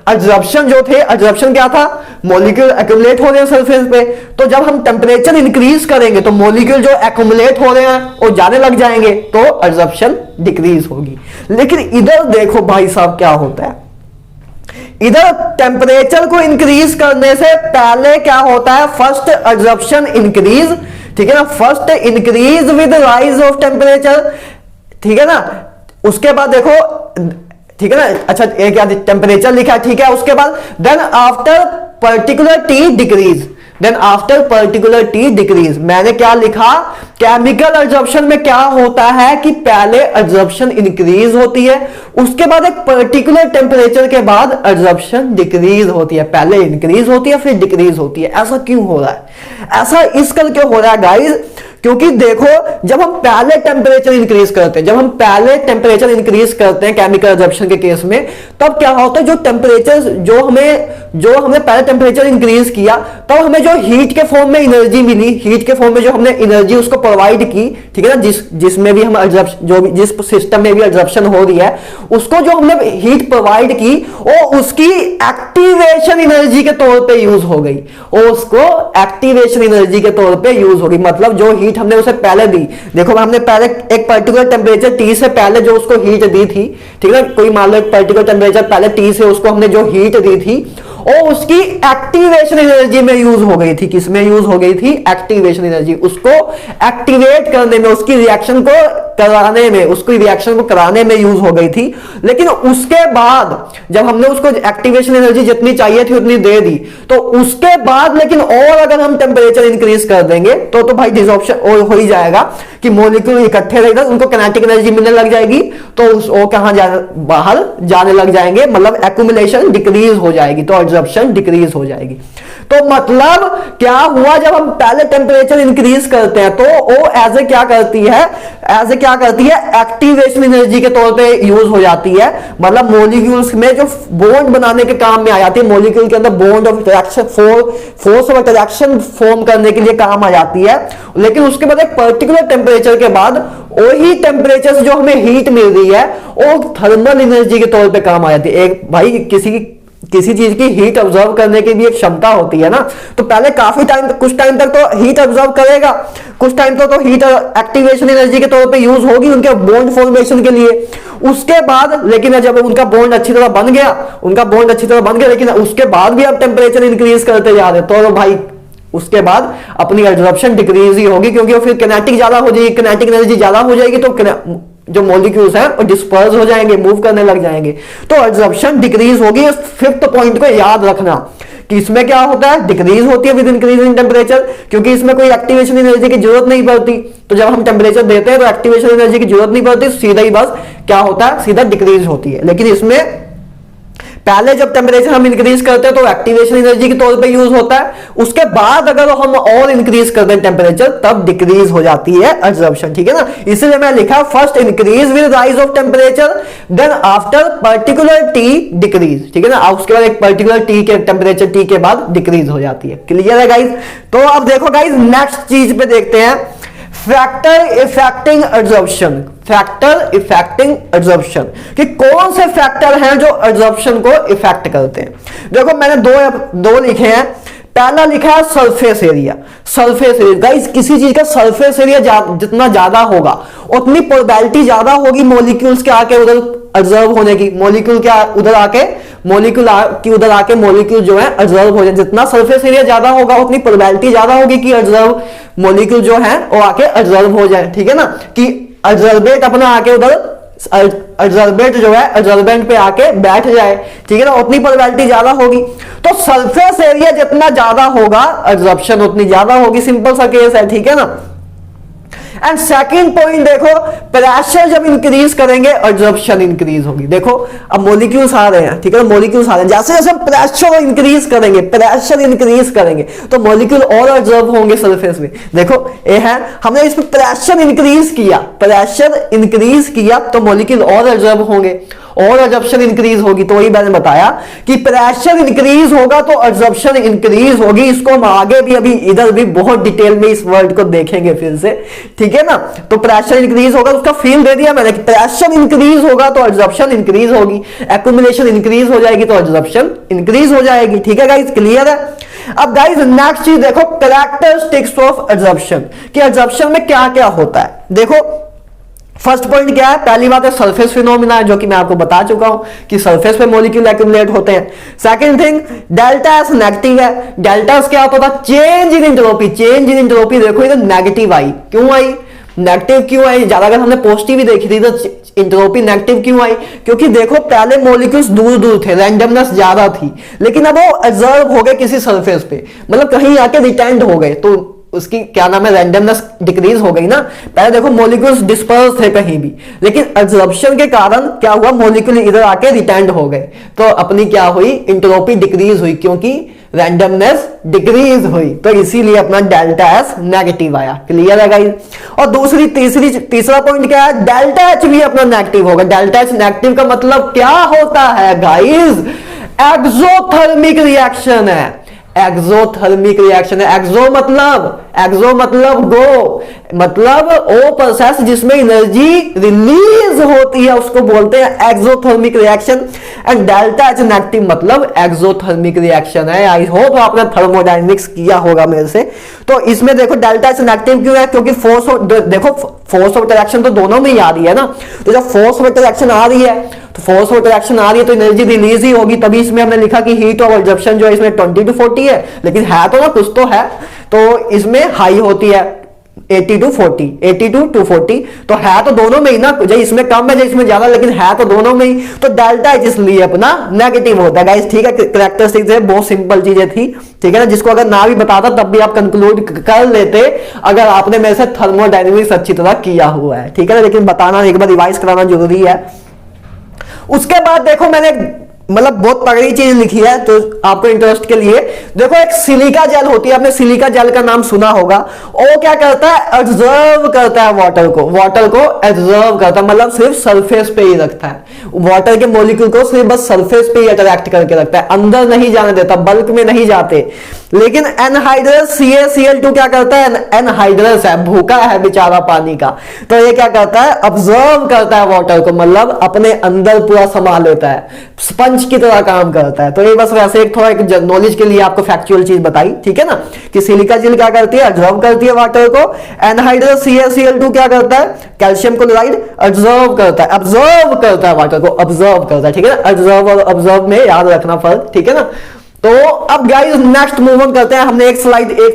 एब्जॉर्प्शन क्या था, मॉलिक्यूल एक्यूमुलेट हो रहे हैं सरफेस पे, तो जब हम टेम्परेचर इंक्रीज करेंगे तो मॉलिक्यूल जो एक्यूमुलेट हो रहे हैं वो जाने लग जाएंगे, तो एब्जॉर्प्शन डिक्रीज होगी। लेकिन इधर देखो भाई साहब क्या होता है, इधर टेम्परेचर को इंक्रीज करने से पहले क्या होता है, फर्स्ट एब्जॉर्प्शन इंक्रीज, ठीक है ना, first increase with rise of temperature, ठीक है ना। उसके बाद देखो, ठीक है ना, अच्छा एक क्या टेम्परेचर लिखा है, ठीक है, उसके बाद then after particular T decrease, मैंने क्या लिखा, केमिकल एब्जॉर्प्शन में क्या होता है कि पहले एब्जॉर्प्शन इंक्रीज होती है, उसके बाद एक पर्टिकुलर टेम्परेचर के बाद एब्जॉर्प्शन डिक्रीज होती है, पहले इंक्रीज होती है फिर डिक्रीज होती है। ऐसा क्यों हो रहा है, ऐसा इस करके हो रहा है गाइस, क्योंकि देखो जब हम पहले टेम्परेचर इंक्रीज करते हैं केमिकल एब्जॉर्प्शन के केस में, तब क्या होता है, जो टेम्परेचर जो हमने पहले टेम्परेचर इंक्रीज किया तब हमें जो हीट के फॉर्म में एनर्जी मिली, हीट के फॉर्म में जो हमने एनर्जी उसको प्रोवाइड की, ठीक है ना, जिसमें भी हम जिस सिस्टम में भी एब्जॉर्प्शन हो रही है उसको जो हमने हीट प्रोवाइड की वो उसकी एक्टिवेशन एनर्जी के तौर पे यूज हो गई, मतलब जो हीट हमने उसे पहले दी, देखो हमने पहले एक पर्टिकुलर टेम्परेचर टी से पहले जो उसको हीट दी थी, ठीक है, कोई मान लो एक पर्टिकुलर टेम्परेचर पहले टी से उसको हमने जो हीट दी थी और उसकी एक्टिवेशन एनर्जी में यूज हो गई थी, किसमें यूज हो गई थी, एक्टिवेशन एनर्जी, उसको एक्टिवेट करने में, उसकी रिएक्शन को कराने में यूज हो गई थी। लेकिन उसके बाद जब हमने उसको एक्टिवेशन एनर्जी जितनी चाहिए थी उतनी दे दी, तो उसके बाद लेकिन और अगर हम टेम्परेचर इंक्रीज कर देंगे तो भाई डिसॉर्प्शन हो ही जाएगा कि मॉलिक्यूल इकट्ठे रहेगा, उनको किनेटिक एनर्जी मिलने लग जाएगी, तो कहां बाहर जाने लग जाएंगे, मतलब एक्यूमुलेशन डिक्रीज हो जाएगी, तो एब्जॉर्प्शन डिक्रीज हो जाएगी। तो मतलब क्या हुआ, जब हम पहले टेम्परेचर इंक्रीज करते हैं तो वो एज ए क्या करती है एक्टिवेशन एनर्जी के तौर पे यूज हो जाती है, मतलब मॉलिक्यूल्स में जो बॉन्ड बनाने के काम में आ जाती है, मॉलिक्यूल के अंदर bond of interaction force of interaction form करने के लिए काम आ जाती है। लेकिन उसके बाद एक पर्टिकुलर टेम्परेचर के बाद वही टेम्परेचर से जो हमें हीट मिल रही है वो थर्मल एनर्जी के तौर पे काम आ जाती है। एक भाई किसी चीज की हीट ऑब्जर्व करने की भी एक क्षमता होती है ना, तो पहले कुछ टाइम तक तो हीट ऑब्जर्व करेगा, कुछ टाइम तक तो हीट एक्टिवेशन एनर्जी के तौर पे यूज होगी उनके बॉन्ड फॉर्मेशन के लिए। उसके बाद लेकिन जब उनका बॉन्ड अच्छी तरह बन गया, लेकिन उसके बाद भी अब टेम्परेचर इंक्रीज करते जा रहे, तो भाई उसके बाद अपनी एब्जॉर्प्शन डिक्रीज ही होगी, क्योंकि फिर किनेटिक ज्यादा हो जाएगी, किनेटिक एनर्जी ज्यादा हो जाएगी, तो जो मॉलिक्यूल्स हैं वो डिस्पर्स हो जाएंगे, मूव करने लग जाएंगे, तो एब्जॉर्प्शन डिक्रीज होगी। इस फिफ्थ पॉइंट को याद रखना कि इसमें क्या होता है, डिक्रीज होती है विद इंक्रीज इन टेम्परेचर, क्योंकि इसमें कोई एक्टिवेशन एनर्जी की जरूरत नहीं पड़ती। तो जब हम टेम्परेचर देते हैं तो एक्टिवेशन एनर्जी की जरूरत नहीं पड़ती, सीधा ही बस क्या होता है, सीधा डिक्रीज होती है। लेकिन इसमें पहले जब टेम्परेचर हम इंक्रीज करते हैं तो एक्टिवेशन एनर्जी के तौर पे यूज होता है, उसके बाद अगर हम और इंक्रीज करते हैं टेम्परेचर तब डिक्रीज हो जाती है एब्जॉर्प्शन, ठीक है ना। इसलिए मैं लिखा first increase with rise of temperature, then after particular T decrease, ठीक है ना। उसके बाद एक पर्टिकुलर टी के टेम्परेचर टी के बाद डिक्रीज हो जाती है। क्लियर है गाइज। तो अब देखो गाइज नेक्स्ट चीज पे देखते हैं, factor affecting absorption. Factor affecting absorption कि कौन से फैक्टर हैं जो एब्जॉर्प्शन को इफेक्ट करते हैं। देखो मैंने दो लिखे हैं। पहला लिखा है surface area. Surface area guys, किसी चीज का सरफेस एरिया जितना ज्यादा होगा उतनी प्रोबेबिलिटी ज्यादा होगी मॉलिक्यूल्स के आके उधर ऑब्जर्व होने की। मॉलिक्यूल उधर आके मॉलिक्यूल जो है ऑब्जर्व हो जाए। जितना सरफेस एरिया ज्यादा होगा उतनी प्रोबेबिलिटी ज्यादा होगी कि ऑब्जर्व मॉलिक्यूल जो है वो आके ऑब्जर्व हो जाए, ठीक है ना, कि ऑब्जर्वेट अपना आके उधर ऑब्जर्वेट जो है ऑब्जर्वेंट पे आके बैठ जाए, ठीक है ना, उतनी प्रोबेबिलिटी ज्यादा होगी। तो सरफेस एरिया जितना ज्यादा होगा ऑब्जर्प्शन उतनी ज्यादा होगी। सिंपल सा केस है, ठीक है ना। एंड सेकंड पॉइंट देखो, प्रेशर जब इंक्रीज करेंगे ऑब्जर्प्शन इंक्रीज होगी। देखो अब मॉलिक्यूल्स आ रहे हैं, ठीक है, मॉलिक्यूल्स आ रहे हैं, जैसे जैसे प्रेशर इंक्रीज करेंगे तो मॉलिक्यूल और ऑब्जर्व होंगे सरफेस में। देखो ये है, हमने इसमें प्रेशर इंक्रीज किया तो मॉलिक्यूल और ऑब्जर्व होंगे और एब्जॉर्प्शन इंक्रीज होगी। तो वही मैंने बताया कि प्रेशर इंक्रीज होगा तो एब्जॉर्प्शन इंक्रीज होगी। इसको हम आगे भी अभी इधर भी बहुत डिटेल में इस वर्ड को देखेंगे फिर से, ठीक है ना। तो प्रेशर इंक्रीज होगा, उसका फील दे दिया मैंने, प्रेशर इंक्रीज होगा तो एब्जॉर्प्शन इंक्रीज होगी, एक्युमुलेशन इंक्रीज हो जाएगी तो एब्जॉर्प्शन इंक्रीज हो जाएगी, ठीक है गाइस, क्लियर है। अब गाइस नेक्स्ट चीज देखो, कैरेक्टरिस्टिक्स ऑफ एब्जॉर्प्शन कि एब्जॉर्प्शन में क्या क्या होता है। देखो फर्स्ट पॉइंट क्या है, पहली बात है सरफेस फिनोमिना है, जो कि मैं आपको बता चुका हूं कि सरफेस पे मॉलिक्यूल एक्यूमुलेट होते हैं। Second thing, delta S negative है। डेल्टा एस क्या होता था, चेंज इन एंट्रोपी। देखो इधर नेगेटिव आई, क्यों आई, नेगेटिव क्यों आई, ज्यादा अगर हमने पॉजिटिव ही देखी थी तो एंट्रोपी नेगेटिव क्यों आई, क्योंकि देखो पहले मॉलिक्यूल्स दूर दूर थे, रैंडमनेस ज्यादा थी, लेकिन अब वो ऑब्जर्व हो गए किसी सरफेस पे, मतलब कहीं आके रिटेंड हो गए, तो उसकी क्या नाम है, रैंडमनेस डिक्रीज हो गई ना। पहले देखो मॉलिक्यूल्स डिस्पर्स थे कहीं भी, लेकिन एब्जॉर्प्शन के कारण क्या हुआ, मॉलिक्यूल इधर आके रिटेंड हो गए, तो अपनी क्या हुई, एंट्रोपी डिक्रीज हुई, क्योंकि रैंडमनेस डिक्रीज हुई, तो इसीलिए अपना डेल्टा एस नेगेटिव आया। क्लियर है गाइस। और तीसरा पॉइंट क्या है, डेल्टा एच भी अपना नेगेटिव होगा। डेल्टा एच नेगेटिव का मतलब क्या होता है गाइस, एक्सोथर्मिक रिएक्शन है। एक्सोथर्मिक रिएक्शन है। एक्सो मतलब गो, मतलब वो प्रोसेस जिसमें एनर्जी रिलीज होती है उसको बोलते हैं exothermic reaction. And delta H negative मतलब एक्सोथर्मिक रिएक्शन है। आई होप आपने थर्मोडायनेमिक्स किया होगा मेरे से। तो इसमें देखो डेल्टा एच नेगेटिव क्यों है, क्योंकि फोर्स ऑफ इंटरेक्शन तो दोनों में ही आ रही है ना। तो जब फोर्स ऑफ इंटरेक्शन आ रही है तो एनर्जी रिलीज ही होगी, तभी इसमें हमने लिखा कि हीट ऑफ एब्जॉर्प्शन जो है इसमें 20 to 40 है, लेकिन है तो ना कुछ तो है, तो इसमें हाई होती है 80 to 240, तो है तो दोनों में ही ना, जो इसमें कम है जो इसमें ज्यादा, लेकिन है तो दोनों में ही, तो डेल्टा एच इसलिए अपना नेगेटिव होता है गाइस, ठीक है। कैरेक्टरिस्टिक्स है, बहुत सिंपल चीजें थी, ठीक है ना, जिसको अगर ना भी बताता तब भी आप कंक्लूड कर लेते अगर आपने मेरे से थर्मोडायनेमिक्स अच्छी तरह किया हुआ है, ठीक है ना, लेकिन बताना एक बार रिवाइज कराना जरूरी है। उसके बाद देखो मैंने मतलब बहुत तगड़ी चीज लिखी है तो आपको इंटरेस्ट के लिए, देखो एक सिलिका जेल होती है, आपने सिलिका जेल का नाम सुना होगा। वो क्या करता है, ऑब्जर्व करता है वाटर को ऑब्जर्व करता है, मतलब सिर्फ सरफेस पे ही रखता है, वाटर के मॉलिक्यूल को सिर्फ बस सरफेस पे ही अट्रैक्ट करके रखता है, अंदर नहीं जाने देता, बल्क में नहीं जाते। लेकिन एनहाइड्रस CaCl2 क्या करता है, एनहाइड्रस है, भूखा है बेचारा पानी का, तो ये क्या करता है, ऑब्जर्व करता है वाटर को, मतलब अपने अंदर पूरा समा लेता है, स्पंज की तरह काम करता है। तो ये बस वैसे एक थोड़ा एक नॉलेज के लिए आपको फैक्चुअल चीज बताई, ठीक है ना, कि सिलिका जेल क्या करती है, ऑब्जर्व करती है वाटर को। एनहाइड्रस CaCl2 क्या करता है, कैल्शियम क्लोराइड ऑब्जर्व करता है वाटर को, ऑब्जर्व करता है, ठीक है ना। ऑब्जर्व और ऑब्जर्व में याद रखना फर्क, ठीक है ना। तो अब गाइस नेक्स्ट मूव ऑन करते हैं। हमने एक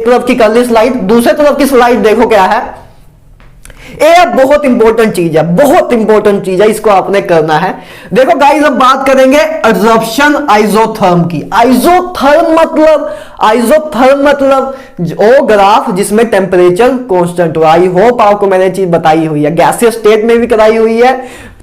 तरफ की कर ली स्लाइड, दूसरे तरफ की स्लाइड देखो क्या है। ये बहुत इंपॉर्टेंट चीज है, बहुत इंपॉर्टेंट चीज है, इसको आपने करना है। देखो गाइस अब बात करेंगे एब्जॉर्प्शन आइसोथर्म की। आइसोथर्म मतलब वो ग्राफ जिसमें टेम्परेचर कांस्टेंट हो। आई होप आपको मैंने चीज बताई हुई है, गैसियस स्टेट में भी कराई हुई है,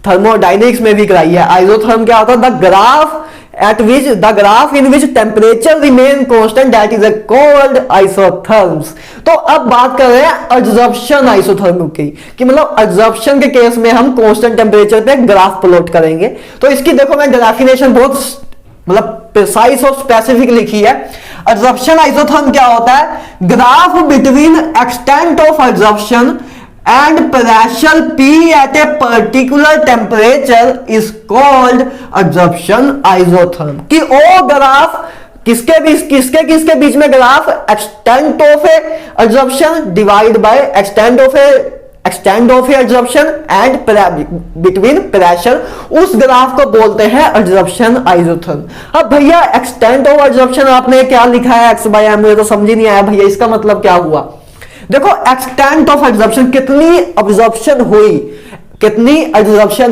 थर्मोडायनेमिक्स में भी कराई है। आइसोथर्म क्या होता है? The graph in which temperature remain constant, that is called isotherms. तो अब बात कर रहे हैं एब्जॉर्प्शन आइसोथर्म की, कि मतलब एब्जॉर्प्शन के केस में हम कांस्टेंट टेम्परेचर पे ग्राफ प्लॉट करेंगे। तो इसकी देखो मैं डेफिनेशन बहुत मतलब प्रिसाइज और स्पेसिफिक लिखी है। एब्जॉर्प्शन आइसोथर्म क्या होता है? Graph between extent of absorption and pressure P at a particular temperature is called absorption isotherm। कि वो ग्राफ किसके बीच में graph extent of absorption divide by extent of absorption and between pressure, उस ग्राफ को बोलते हैं एब्जॉर्प्शन आइसोथर्म। अब भैया एक्सटेंट ऑफ एब्जॉर्प्शन आपने क्या लिखा है एक्स बाय एम, मुझे तो समझ ही नहीं आया भैया इसका मतलब क्या हुआ। देखो एक्सटेंट ऑफ एब्जॉर्प्शन, कितनी एब्जॉर्प्शन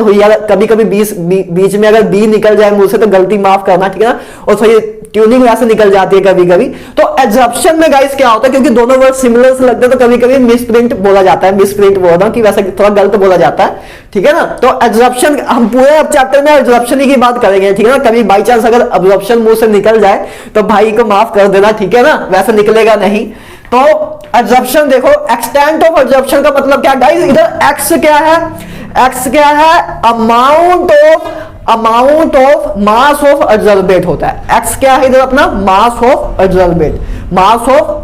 हुई यार। कभी कभी बीच में अगर बी निकल जाए मुझसे तो गलती माफ करना, ठीक है ना, और सही ट्यूनिंग वैसे निकल जाती है कभी कभी। तो एब्जॉर्प्शन में गाइस क्या होता है, क्योंकि दोनों वर्ड सिमिलर से लगते हैं तो कभी कभी मिसप्रिंट बोला जाता है, मिसप्रिंट बोल रहा हूं कि वैसे थोड़ा गलत बोला जाता है, ठीक है ना। तो एब्जॉर्प्शन हम पूरे अब चैप्टर में एब्जॉर्प्शन ही की बात करेंगे, ठीक है ना। कभी बाई चांस अगर एब्जॉर्प्शन मुंह से निकल जाए तो भाई को माफ कर देना, ठीक है ना, वैसे निकलेगा नहीं। तो एब्जॉर्प्शन देखो, एक्सटेंट ऑफ एब्जॉर्प्शन का मतलब क्या गाइस, इधर एक्स क्या है, amount of mass of absorbate होता है। एक्स क्या है इधर अपना, mass of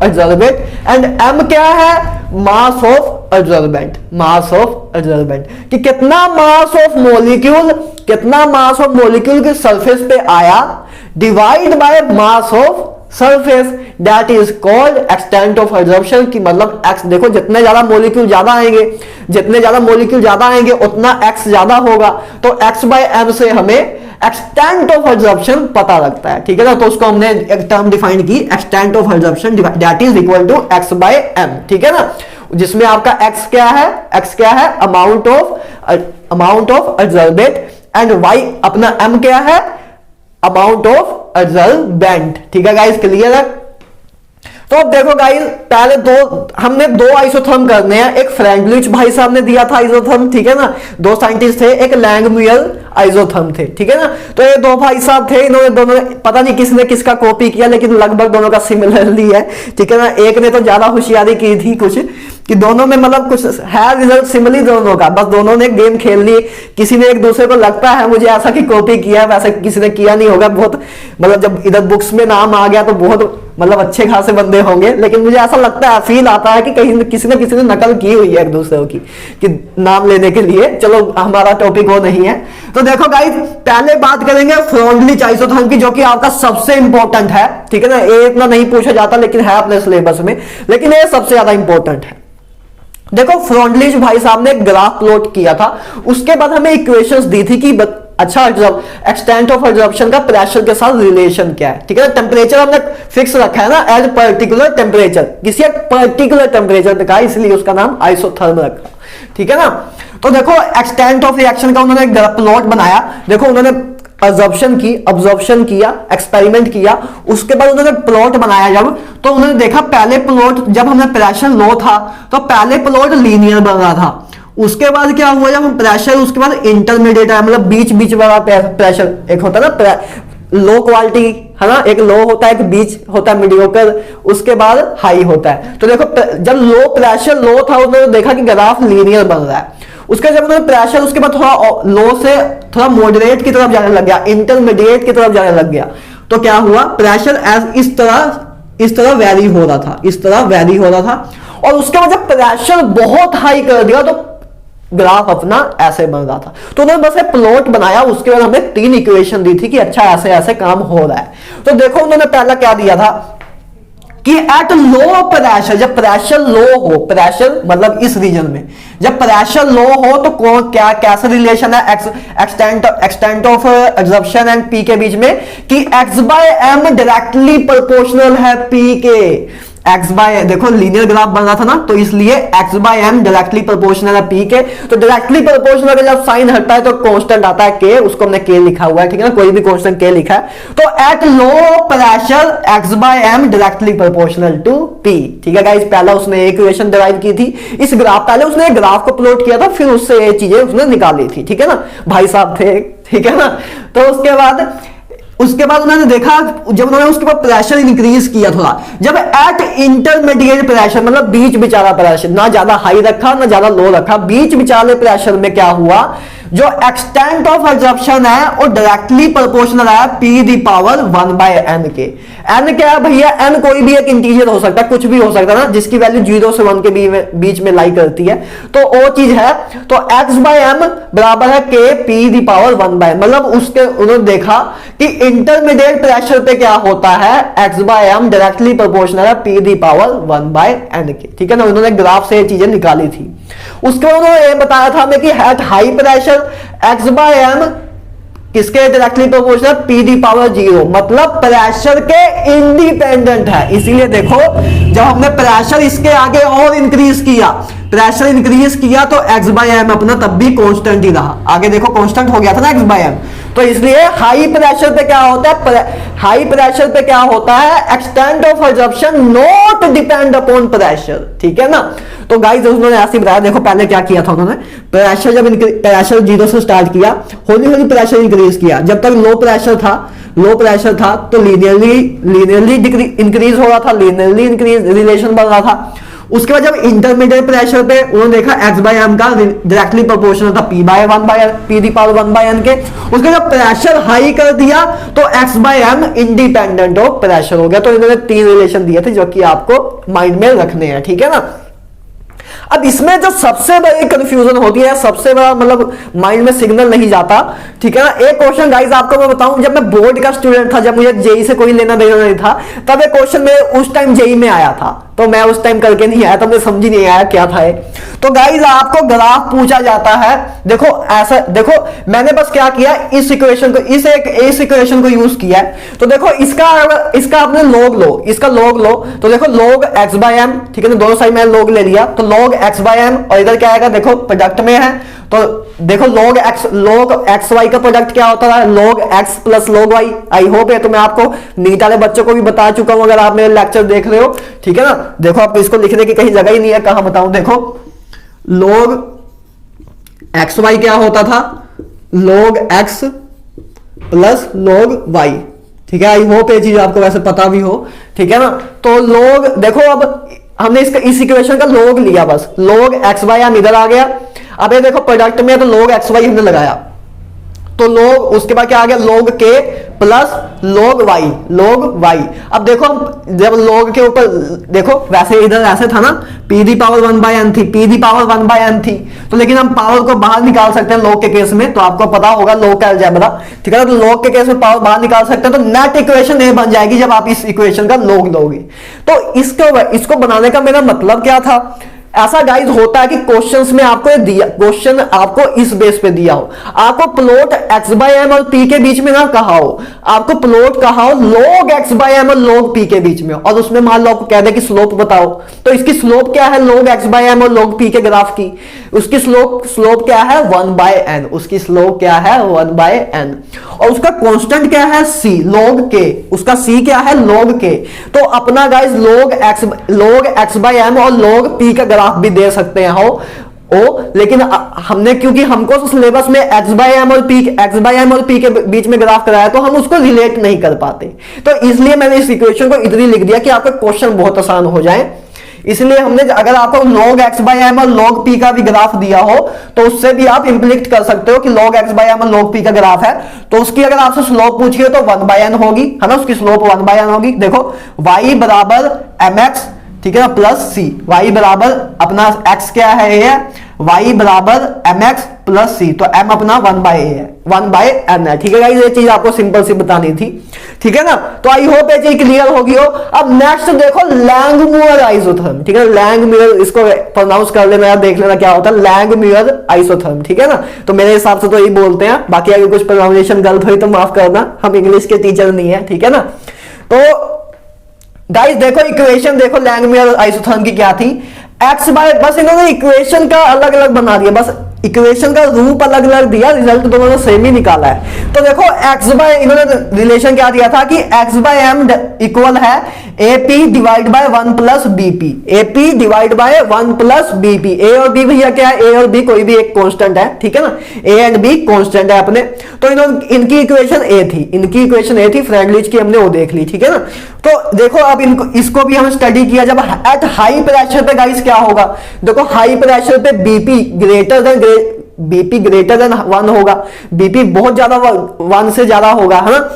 absorbate and M क्या है, मास ऑफ एब्जॉर्बेंट, कि कितना मास ऑफ मॉलिक्यूल के सरफेस पे आया divide by mass of surface, that is called extent of absorption. की मतलब एक्स देखो, जितने ज्यादा मॉलिक्यूल ज्यादा आएंगे उतना एक्स ज्यादा होगा। तो एक्स बाय एम से हमें एक्सटेंट ऑफ एब्जॉर्प्शन पता लगता है, ठीक है ना। तो उसको हमने एक टर्म डिफाइन की, extent of absorption that is equal to X by M, ठीक है ना, जिसमें आपका एक्स क्या है, amount of absorbate and Y अपना एम क्या है, अमाउंट ऑफ एब्जॉर्बेंट, ठीक है गाइस, क्लियर है। तो अब देखो गाइस, पहले हमने दो आइसोथर्म करने हैं। एक फ्रैंकलिच भाई साहब ने दिया था आइसोथर्म, ठीक है ना, दो साइंटिस्ट थे, एक लैंगमुयर आइसोथर्म थे, ठीक है ना। तो ये दो भाई साहब थे, इन्होंने दोनों पता नहीं किसने किसका कॉपी किया, लेकिन लगभग दोनों का सिमिलरली है, ठीक है ना। एक ने तो ज्यादा होशियारी की थी कुछ, कि दोनों में मतलब कुछ है रिजल्ट सिमिलर दोनों का, बस दोनों ने गेम खेल ली। किसी ने एक दूसरे को लगता है मुझे ऐसा कि कॉपी किया है, वैसे किसी ने किया नहीं होगा। बहुत मतलब जब इधर बुक्स में नाम आ गया तो बहुत मतलब अच्छे खासे बंदे होंगे, लेकिन मुझे ऐसा लगता है, फील आता है कि कहीं किसी ने नकल की हुई है एक दूसरे की, कि नाम लेने के लिए। चलो हमारा टॉपिक वो नहीं है। तो देखो गाइस, पहले बात करेंगे फ्रॉन्डलिच आइसोथर्म की, जो कि आपका सबसे इंपॉर्टेंट है, ठीक है ना। ये इतना नहीं पूछा जाता लेकिन है अपने सिलेबस में, लेकिन ये सबसे ज्यादा इंपॉर्टेंट है। देखो फ्रॉन्डलिच भाई साहब ने ग्राफ प्लॉट किया था, उसके बाद हमें इक्वेशंस दी थी कि अच्छा एक्सटेंट ऑफ एब्जॉर्प्शन का प्रेशर के साथ रिलेशन क्या है, ठीक है ना। टेम्परेचर हमने फिक्स रखा है ना, एज पर्टिकुलर टेम्परेचर, किसी एक पर्टिकुलल टेम्परेचर का, इसलिए उसका नाम आइसोथर्म रखा, ठीक है ना। तो देखो एक्सटेंट ऑफ रिएक्शन का उन्होंने प्लॉट बनाया। देखो उन्होंने अब्जॉर्प्शन किया, एक्सपेरिमेंट किया, उसके बाद उन्होंने प्लॉट बनाया। जब तो उन्होंने देखा पहले प्लॉट, जब हमें प्रेशर लो था तो पहले प्लॉट लीनियर बन रहा था। उसके बाद क्या हुआ, जब हम प्रेशर, उसके बाद इंटरमीडिएट है, मतलब बीच वाला प्रेशर, एक होता है ना लो क्वालिटी, है ना, एक लो होता है, एक बीच होता है मीडियोकर, उसके बाद हाई होता है। तो देखो जब प्रेशर लो था, उन्होंने देखा कि ग्राफ लीनियर बन रहा है। उसके जब उन्होंने प्रेशर उसके बाद थोड़ा लो से थोड़ा मॉडरेट की तरफ जाने लग गया, इंटरमीडिएट की तरफ जाने लग गया, तो क्या हुआ, प्रेशर इस तरह वैरी हो रहा था। और उसके बाद जब प्रेशर बहुत हाई कर दिया तो ग्राफ अपना ऐसे बन रहा था। तो उन्होंने बस एक प्लॉट बनाया, उसके बाद हमें 3 इक्वेशन दी थी कि अच्छा ऐसे ऐसे काम हो रहा है। तो देखो उन्होंने पहला क्या दिया था कि एट लो प्रेशर, जब प्रेशर लो हो, प्रेशर मतलब इस रीजन में जब प्रेशर लो हो तो कौन क्या कैसा रिलेशन है extent of absorption and P के बीच में, कि X by M directly proportional है पी के। एक्स बाय, देखो लीनियर ग्राफ बन रहा था ना, तो इसलिए X by M directly proportional है पी के। तो डायरेक्टली प्रोपोर्शनल का जब साइन हटता है तो कांस्टेंट आता है के, उसको हमने के लिखा हुआ है, ठीक है ना, कोई भी कांस्टेंट के लिखा है। तो at low pressure x by M directly proportional to P, ठीक है गाइस। पहला उसने इक्वेशन डिराइव की थी, इस ग्राफ, पहले उसने ग्राफ को प्लॉट किया था, फिर उससे ये चीजें उसने निकाली थी, ठीक है ना, भाई साहब थे, ठीक है ना। तो उसके बाद उन्होंने देखा, जब उन्होंने उसके बाद प्रेशर इंक्रीज किया थोड़ा, जब एट इंटरमीडिएट प्रेशर, मतलब बीच बिचारा प्रेशर, ना ज्यादा हाई रखा ना ज्यादा लो रखा, बीच बिचारे प्रेशर में क्या हुआ, जो एक्सटेंट ऑफ एब्जॉर्प्शन है वो डायरेक्टली प्रोपोर्शनल है P the power 1 by N के। एन क्या है भैया, एन कोई भी एक इंटीजर हो सकता है, कुछ भी हो सकता है ना, जिसकी वैल्यू 0 से 1 के बीच में लाई करती है, तो वो चीज है। तो एक्स बाय एम बराबर है के पी दी पावर 1 बाय, मतलब उसके उन्होंने देखा कि इंटरमीडिएट प्रेशर पे क्या होता है, x by M directly proportional है P the power 1 by N के, ठीक है ना। उन्होंने ग्राफ से ये चीजें निकाली थी। उसके बाद उन्होंने ये बताया था हमें कि at high pressure x by m किसके directly proportional, P the power 0, मतलब प्रेशर के इंडिपेंडेंट है। इसीलिए देखो जब हमने प्रेशर इसके आगे और इंक्रीज किया, प्रेशर इंक्रीज किया तो एक्स बाय एम अपना तब भी कांस्टेंट ही रहा, आगे देखो कांस्टेंट हो गया था ना एक्स बाय एम। तो इसलिए हाई प्रेशर पे क्या होता है, हाई प्रेशर पे क्या होता है, extent of absorption not depend upon pressure, ठीक है ना। तो गाइस उन्होंने ऐसे बताया, देखो पहले क्या किया था उन्होंने, प्रेशर जब प्रेशर 0 से स्टार्ट किया, हौली हौली प्रेशर इंक्रीज किया, जब तक लो प्रेशर था तो लीनियरली इंक्रीज हो रहा था, लीनियरली इंक्रीज रिलेशन बढ़ रहा था। उसके बाद जब इंटरमीडिएट प्रेशर पे उन्होंने देखा एक्स बाय एम का डायरेक्टली प्रोपोर्शनल था P by 1 by P the power 1 by N के। उसके जब प्रेशर हाई कर दिया तो x by M independent of pressure हो गया। तो इन्होंने 3 रिलेशन दिए थे जो कि आपको माइंड में रखने हैं, ठीक है ना। अब इसमें जो सबसे बड़ी कंफ्यूजन होती है, सबसे बड़ा मतलब माइंड में सिग्नल नहीं जाता, ठीक है ना। एक क्वेश्चन गाइस आपको मैं बताऊं, जब मैं बोर्ड का स्टूडेंट था, जब मुझे जेई से कोई लेना देना नहीं था, तब एक क्वेश्चन मेरे उस टाइम जेई में आया था, तो मैं उस टाइम करके नहीं आया, तो मुझे समझ ही नहीं आया क्या था ये। तो गाइस आपको ग्राफ पूछा जाता है, देखो ऐसा, देखो मैंने बस क्या किया, इस इक्वेशन को इस इक्वेशन को यूज किया है। तो देखो इसका आपने लॉग लो, इसका लॉग लो, तो देखो लॉग एक्स बाय एम, ठीक है ना, दोनों साइड में लॉग ले लिया, तो लॉग एक्स बाय एम, और इधर क्या आएगा, देखो प्रोडक्ट में है, तो देखो लॉग एक्स वाई का प्रोडक्ट क्या होता है, log X plus log Y. I hope है तो मैं आपको नीट वाले बच्चों को भी बता चुका हूं, अगर आप मेरे लेक्चर देख रहे हो, ठीक है ना। देखो आप इसको लिखने की कहीं जगह ही नहीं है, कहां बताऊं, देखो लॉग एक्स वाई क्या होता था, log X plus log Y, ठीक है। आई होप ये चीज आपको वैसे पता भी हो, ठीक है ना। तो लॉग देखो, अब हमने इस इक्वेशन का लॉग लिया, बस लॉग एक्स वाई हम इधर आ गया। अब ये देखो प्रोडक्ट में तो लॉग एक्स वाई हमने लगाया, तो लॉग, उसके बाद क्या आ गया, लॉग के प्लस लॉग वाई। अब देखो हम जब लॉग के ऊपर देखो, वैसे इधर ऐसे था ना, P the power 1 by n थी, P the power 1 by n थी, तो लेकिन हम पावर को बाहर निकाल सकते हैं लॉग के केस में, तो आपको पता होगा लॉग का अलजेब्रा, ठीक है ना। तो लॉग के केस में पावर बाहर निकाल सकते हैं, तो नेट इक्वेशन ये बन जाएगी जब आप इस इक्वेशन का लॉग लोगे। तो इसको बनाने का मेरा मतलब क्या था, ऐसा गाइस होता है कि क्वेश्चंस में आपको दिया, क्वेश्चन आपको इस बेस पे दिया हो, आपको प्लॉट एक्स बाय एम और पी के बीच में ना कहा हो, आपको प्लॉट कहा हो लॉग एक्स बाय एम और लॉग पी के बीच में, और उसमें मान लो आपको कह दे कि स्लोप बताओ, तो इसकी स्लोप क्या है, लॉग एक्स बाय एम और लॉग पी के ग्राफ की, उसकी स्लोप क्या है 1 बाय एन, उसकी स्लोप क्या है 1 बाय एन, और उसका कांस्टेंट क्या है सी, लॉग के, उसका सी क्या है लॉग के। तो अपना guys log X by M और लॉग पी का ग्राफ भी दे सकते हैं लेकिन हमने, क्योंकि हमको सिलेबस में एक्स बाय एम और पी के बीच में ग्राफ कराया, तो हम उसको रिलेट नहीं कर पाते, तो इसलिए मैंने इस इक्वेशन को इधर ही लिख दिया कि आपका क्वेश्चन बहुत आसान हो जाए। इसलिए हमने, अगर आपको log x बाय एम और log p का भी ग्राफ दिया हो, तो उससे भी आप इंप्लीट कर सकते हो कि log x बाय एम और log p का ग्राफ है, तो उसकी अगर आपसे स्लोप पूछी हो तो 1 बाय एन होगी, है ना, उसकी स्लोप 1 बाय एन होगी। देखो y बराबर mx, ठीक है ना, प्लस c, y बराबर अपना x क्या है, ये y बराबर mx प्लस c, तो m अपना 1 बाय a है, 1 बाय n है, ठीक है गाइस। ये चीज आपको सिंपल सी बतानी थी, ठीक है ना। तो आई होप ये चीज क्लियर होगी हो। अब नेक्स्ट देखो लैंगमुयर आइसोथर्म, ठीक है, लैंगमुयर, इसको प्रोनाउंस कर लेना, देख लेना क्या होता है लैंगमुयर आइसोथर्म, ठीक है ना। तो मेरे हिसाब से तो यही बोलते हैं, बाकी अगर कुछ प्रोनाउंसिएशन गलत हुई तो माफ करना, हम इंग्लिश के टीचर नहीं है, ठीक है ना। तो गाइस देखो इक्वेशन देखो लैंगमियर आइसोथर्म की क्या थी, एक्स बाय, बस इन्होंने इक्वेशन का अलग अलग बना दिया, बस इक्वेशन का रूप अलग अलग दिया, रिजल्ट दोनों ने सेम ही निकाला है। तो देखो एक्स बाय, इन्होंने रिलेशन क्या दिया था कि एक्स बाय एम इक्वल है a P divide by 1 plus b P, a P divide by 1 plus b P. A और बी भैया क्या है, ए और बी कोई भी एक कांस्टेंट है, ठीक है ना, ए एंड बी कांस्टेंट है अपने। तो इन्होंने इनकी इक्वेशन ए थी, इनकी इक्वेशन ए थी, फ्रेडलिच की हमने वो देख ली, ठीक है ना। तो देखो अब इनको इसको भी हम स्टडी किया, जब एट हाई प्रेशर पे गाइस क्या होगा, देखो हाई प्रेशर पे BP greater than BP greater than 1 होगा, बीपी बहुत ज्यादा 1 से ज्यादा होगा, है ना।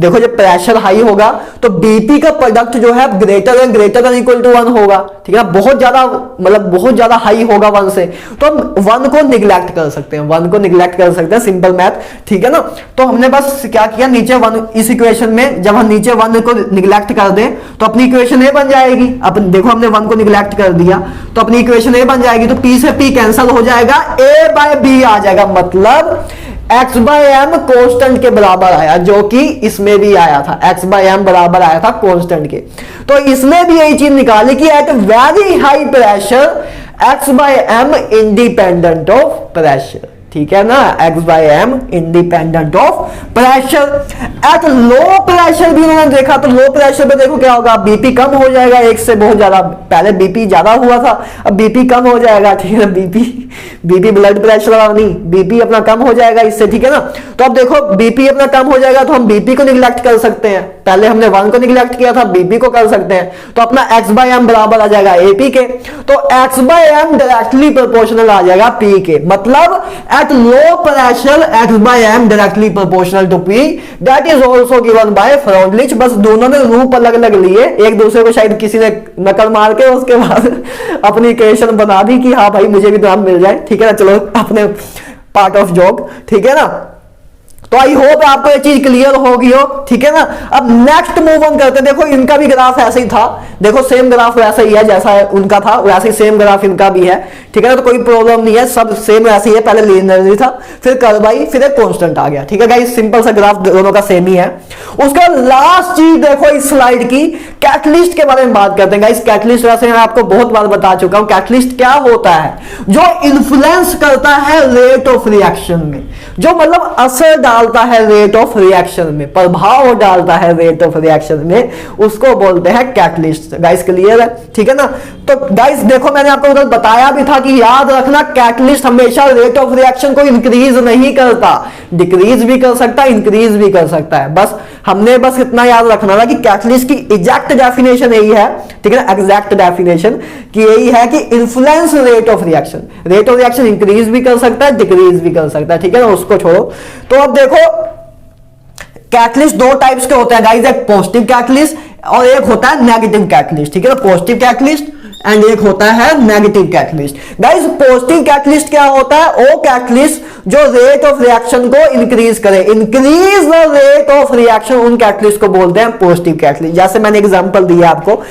देखो जब प्रेशर हाई होगा तो बीपी का प्रोडक्ट जो है ग्रेटर देन इक्वल टू 1 होगा, ठीक है ना, बहुत ज्यादा, मतलब बहुत ज्यादा हाई होगा 1 से, तो हम 1 को निगलेक्ट कर सकते हैं, 1 को निगलेक्ट कर सकते हैं, सिंपल मैथ, ठीक है ना। तो हमने बस क्या किया, नीचे 1 इस इक्वेशन में जब हम नीचे 1 को निगलेक्ट कर दें तो अपनी इक्वेशन ए बन जाएगी। अपन देखो हमने 1 को निगलेक्ट कर दिया तो अपनी इक्वेशन ए बन जाएगी, तो पी से पी कैंसिल हो जाएगा, ए बाय बी आ जाएगा, मतलब एक्स बाय एम कॉन्स्टेंट के बराबर आया, जो कि इसमें भी आया था, एक्स बाय एम बराबर आया था कॉन्स्टेंट के। तो इसने भी यही चीज निकाली कि at very high pressure x by M independent of pressure, ठीक है ना, X by M independent of pressure. At low pressure भी उन्होंने देखा, तो लो प्रेशर पे देखो क्या होगा, बीपी कम हो जाएगा, एक से बहुत ज्यादा, पहले बीपी ज्यादा हुआ था अब बीपी कम हो जाएगा, ठीक है ना, बीपी ब्लड प्रेशर वाला नहीं, बीपी अपना कम हो जाएगा इससे, ठीक है ना। तो अब देखो बीपी अपना कम हो जाएगा तो हम बीपी को निगलेक्ट कर सकते हैं, पहले हमने 1 को निगलेक्ट किया था, बीपी को कर सकते हैं, तो अपना एक्स बाय एम बराबर आ जाएगा एपी के, तो x by M directly proportional आ जाएगा पी के, मतलब at low pressure x by m directly proportional to p, that is also given by Freundlich। बस दोनों ने रूप अलग अलग लिए, एक दूसरे को शायद किसी ने नकल मार के उसके बाद अपनी इक्वेशन बना दी कि हाँ भाई मुझे भी नाम मिल जाए, ठीक है ना, चलो अपने पार्ट ऑफ जॉब, ठीक है ना। तो आई होप आपको ये चीज क्लियर होगी हो, ठीक है ना। अब नेक्स्ट मूव ऑन करते हैं, देखो इनका भी ग्राफ ऐसे ही था, देखो सेम ग्राफ वैसा ही है जैसा उनका था, वैसे ही सेम ग्राफ इनका भी है, ठीक है ना, तो कोई प्रॉब्लम नहीं है, सब सेम ऐसे ही है, पहले लीनियर था, फिर कर्व आई, फिर एक कांस्टेंट आ गया, ठीक है गाइस, सिंपल सा ग्राफ दोनों का सेम ही है। उसका लास्ट चीज देखो इस स्लाइड की, कैटलिस्ट के बारे में बात करते हैं गाइस। कैटलिस्ट वैसे मैं आपको बहुत बार बता चुका हूं, कैटलिस्ट क्या होता है, जो इन्फ्लुएंस करता है रेट ऑफ रिएक्शन में, जो मतलब असर डालता है रेट ऑफ रिएक्शन में, प्रभाव डालता है रेट ऑफ रिएक्शन में, उसको बोलते हैं कैटलिस्ट। गाइस क्लियर है, ठीक है ना। तो गाइस देखो मैंने आपको उधर बताया भी था कि याद रखना कैटलिस्ट हमेशा रेट ऑफ रिएक्शन को इंक्रीज नहीं करता, डिक्रीज भी कर सकता है, इंक्रीज भी कर सकता है। बस हमने बस इतना याद रखना था कि कैटलिस्ट की एग्जैक्ट डेफिनेशन यही है, ठीक है ना, एग्जैक्ट डेफिनेशन की यही है कि influence rate of reaction, rate of reaction increase भी कर सकता है, डिक्रीज भी कर सकता है, ठीक है ना, उसको छोड़ो। तो अब देखो कैटलिस्ट 2 टाइप्स के होते हैं गाइस, एक पॉजिटिव कैटलिस्ट और एक होता है नेगेटिव कैटलिस्ट, ठीक है ना, पॉजिटिव कैटलिस्ट एंड एक होता है negative catalyst. Guys positive catalyst क्या होता है, वो कैटलिस्ट जो रेट ऑफ रिएक्शन को इंक्रीज करे, increase the rate of reaction, उन कैटलिस्ट को बोलते हैं पॉजिटिव कैटलिस्ट। जैसे मैंने एग्जांपल दिया आपको,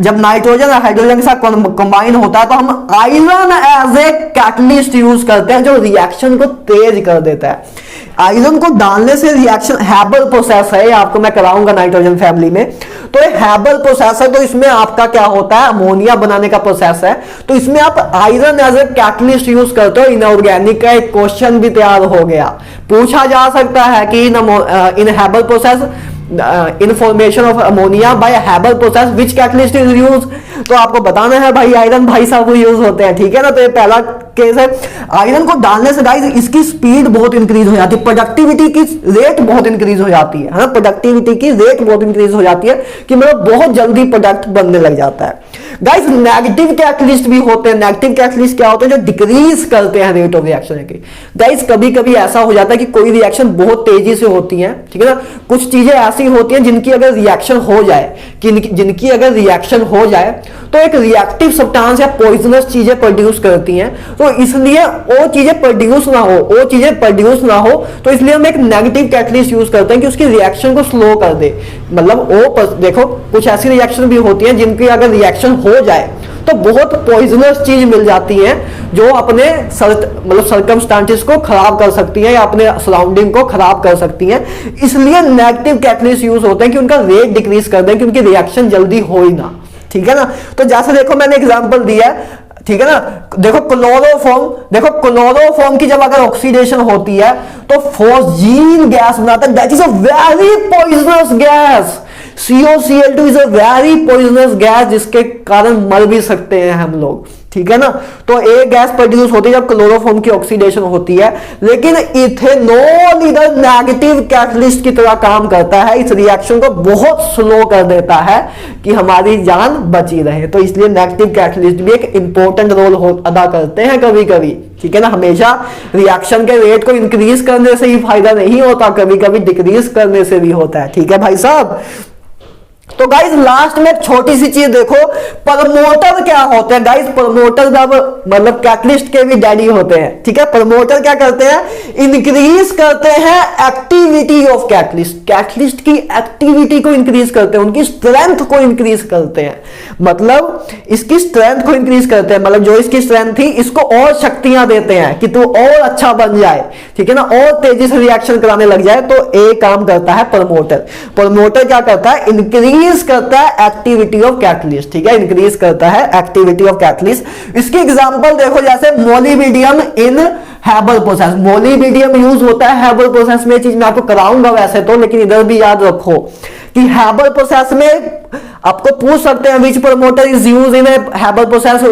जब नाइट्रोजन और हाइड्रोजन के साथ कंबाइन होता है तो हम iron as a catalyst use करते हैं, जो रिएक्शन को तेज कर देता है। आयरन को डालने से रिएक्शन हैबल प्रोसेस है, आपको मैं कराऊंगा नाइट्रोजन फैमिली में। तो ये हैबल प्रोसेस है, तो इसमें आपका क्या होता है, अमोनिया बनाने का प्रोसेस है, तो इसमें आप iron as a catalyst use करते हो। इनऑर्गेनिक का एक क्वेश्चन भी तैयार हो गया, पूछा जा सकता है कि in Haber process in formation of ammonia by Haber process which catalyst is use, तो आपको बताना है भाई आयरन भाई साहब वो यूज होते हैं, ठीक है ना। तो ये पहला केस है, आयरन को डालने से गाइस इसकी स्पीड बहुत इंक्रीज हो जाती है, प्रोडक्टिविटी की रेट बहुत इंक्रीज हो जाती है ना, प्रोडक्टिविटी की रेट बहुत इंक्रीज हो जाती है कि मतलब बहुत जल्दी प्रोडक्ट बनने लग जाता है। गाइस नेगेटिव कैटलिस्ट भी होते हैं, नेगेटिव कैटलिस्ट क्या होते हैं, जो डिक्रीज करते हैं रेट ऑफ रिएक्शन की। गाइस कभी कभी ऐसा हो जाता है कि कोई रिएक्शन बहुत तेजी से होती है, ठीक है ना, कुछ चीजें ऐसी होती हैं जिनकी अगर रिएक्शन हो जाए, जिनकी अगर रिएक्शन हो जाए तो एक रिएक्टिव सब्सटेंस या पॉइजनस चीजें प्रोड्यूस करती हैं, तो इसलिए वो चीजें प्रोड्यूस ना हो, तो इसलिए हम एक नेगेटिव कैटलिस्ट यूज करते हैं कि उसकी रिएक्शन को स्लो कर दे। मतलब वो देखो कुछ ऐसी रिएक्शन भी होती हैं जिनकी अगर रिएक्शन हो जाए तो बहुत पॉइजनस चीज मिल जाती है, जो अपने मतलब सर्कमस्टांसेस को खराब कर सकती हैं या अपने सराउंडिंग को खराब कर सकती हैं। इसलिए नेगेटिव कैटलिस्ट यूज होते हैं कि उनका रेट डिक्रीज कर दें, कि उनकी रिएक्शन जल्दी हो ही ना, ठीक है ना। तो जैसे देखो मैंने एग्जांपल दिया है, ठीक है ना, देखो क्लोरोफॉर्म की जब अगर ऑक्सीडेशन होती है तो फोस्जीन गैस बनाता है, that is a very poisonous gas. COCl2 is a very poisonous gas, जिसके कारण मर भी सकते हैं हम लोग, ठीक है ना। तो एक गैस प्रोड्यूस होती है जब क्लोरोफॉर्म की ऑक्सीडेशन होती है। लेकिन इथेनॉल इधर नेगेटिव कैटलिस्ट की तरह काम करता है, इस रिएक्शन को बहुत स्लो कर देता है कि हमारी जान बची रहे। तो इसलिए नेगेटिव कैटलिस्ट भी एक इंपॉर्टेंट रोल अदा करते हैं कभी कभी, ठीक है ना। हमेशा रिएक्शन के रेट को इंक्रीज करने से ही फायदा नहीं होता, कभी कभी डिक्रीज करने से भी होता है, ठीक है भाई साहब। तो गाइस लास्ट में एक छोटी सी चीज देखो, प्रमोटर क्या होते हैं गाइस। प्रमोटर जब मतलब कैटलिस्ट के भी डैडी होते हैं, ठीक है। प्रमोटर क्या करते हैं, इंक्रीज करते हैं एक्टिविटी ऑफ कैटलिस्ट, कैटलिस्ट की एक्टिविटी को इंक्रीज करते हैं, उनकी स्ट्रेंथ को इंक्रीज करते हैं, मतलब इसकी स्ट्रेंथ को इंक्रीज करते हैं, मतलब जो इसकी स्ट्रेंथ थी इसको और शक्तियां देते हैं कि तू और अच्छा बन जाए, ठीक है ना, और तेजी से रिएक्शन कराने लग जाए। तो एक काम करता है प्रमोटर। प्रमोटर क्या करता है, इंक्रीज करता है एक्टिविटी ऑफ कैटलिस्ट, ठीक है, इंक्रीज करता है एक्टिविटी ऑफ कैटलिस्ट। इसकी एग्जांपल देखो, जैसे मोलिबिडियम इन हैबर प्रोसेस, मोलिबिडियम यूज होता है हैबर प्रोसेस में। चीज मैं आपको कराऊंगा वैसे तो, लेकिन इधर भी याद रखो कि हैबर प्रोसेस में आपको पूछ सकते हैं which promoter is use in Haber process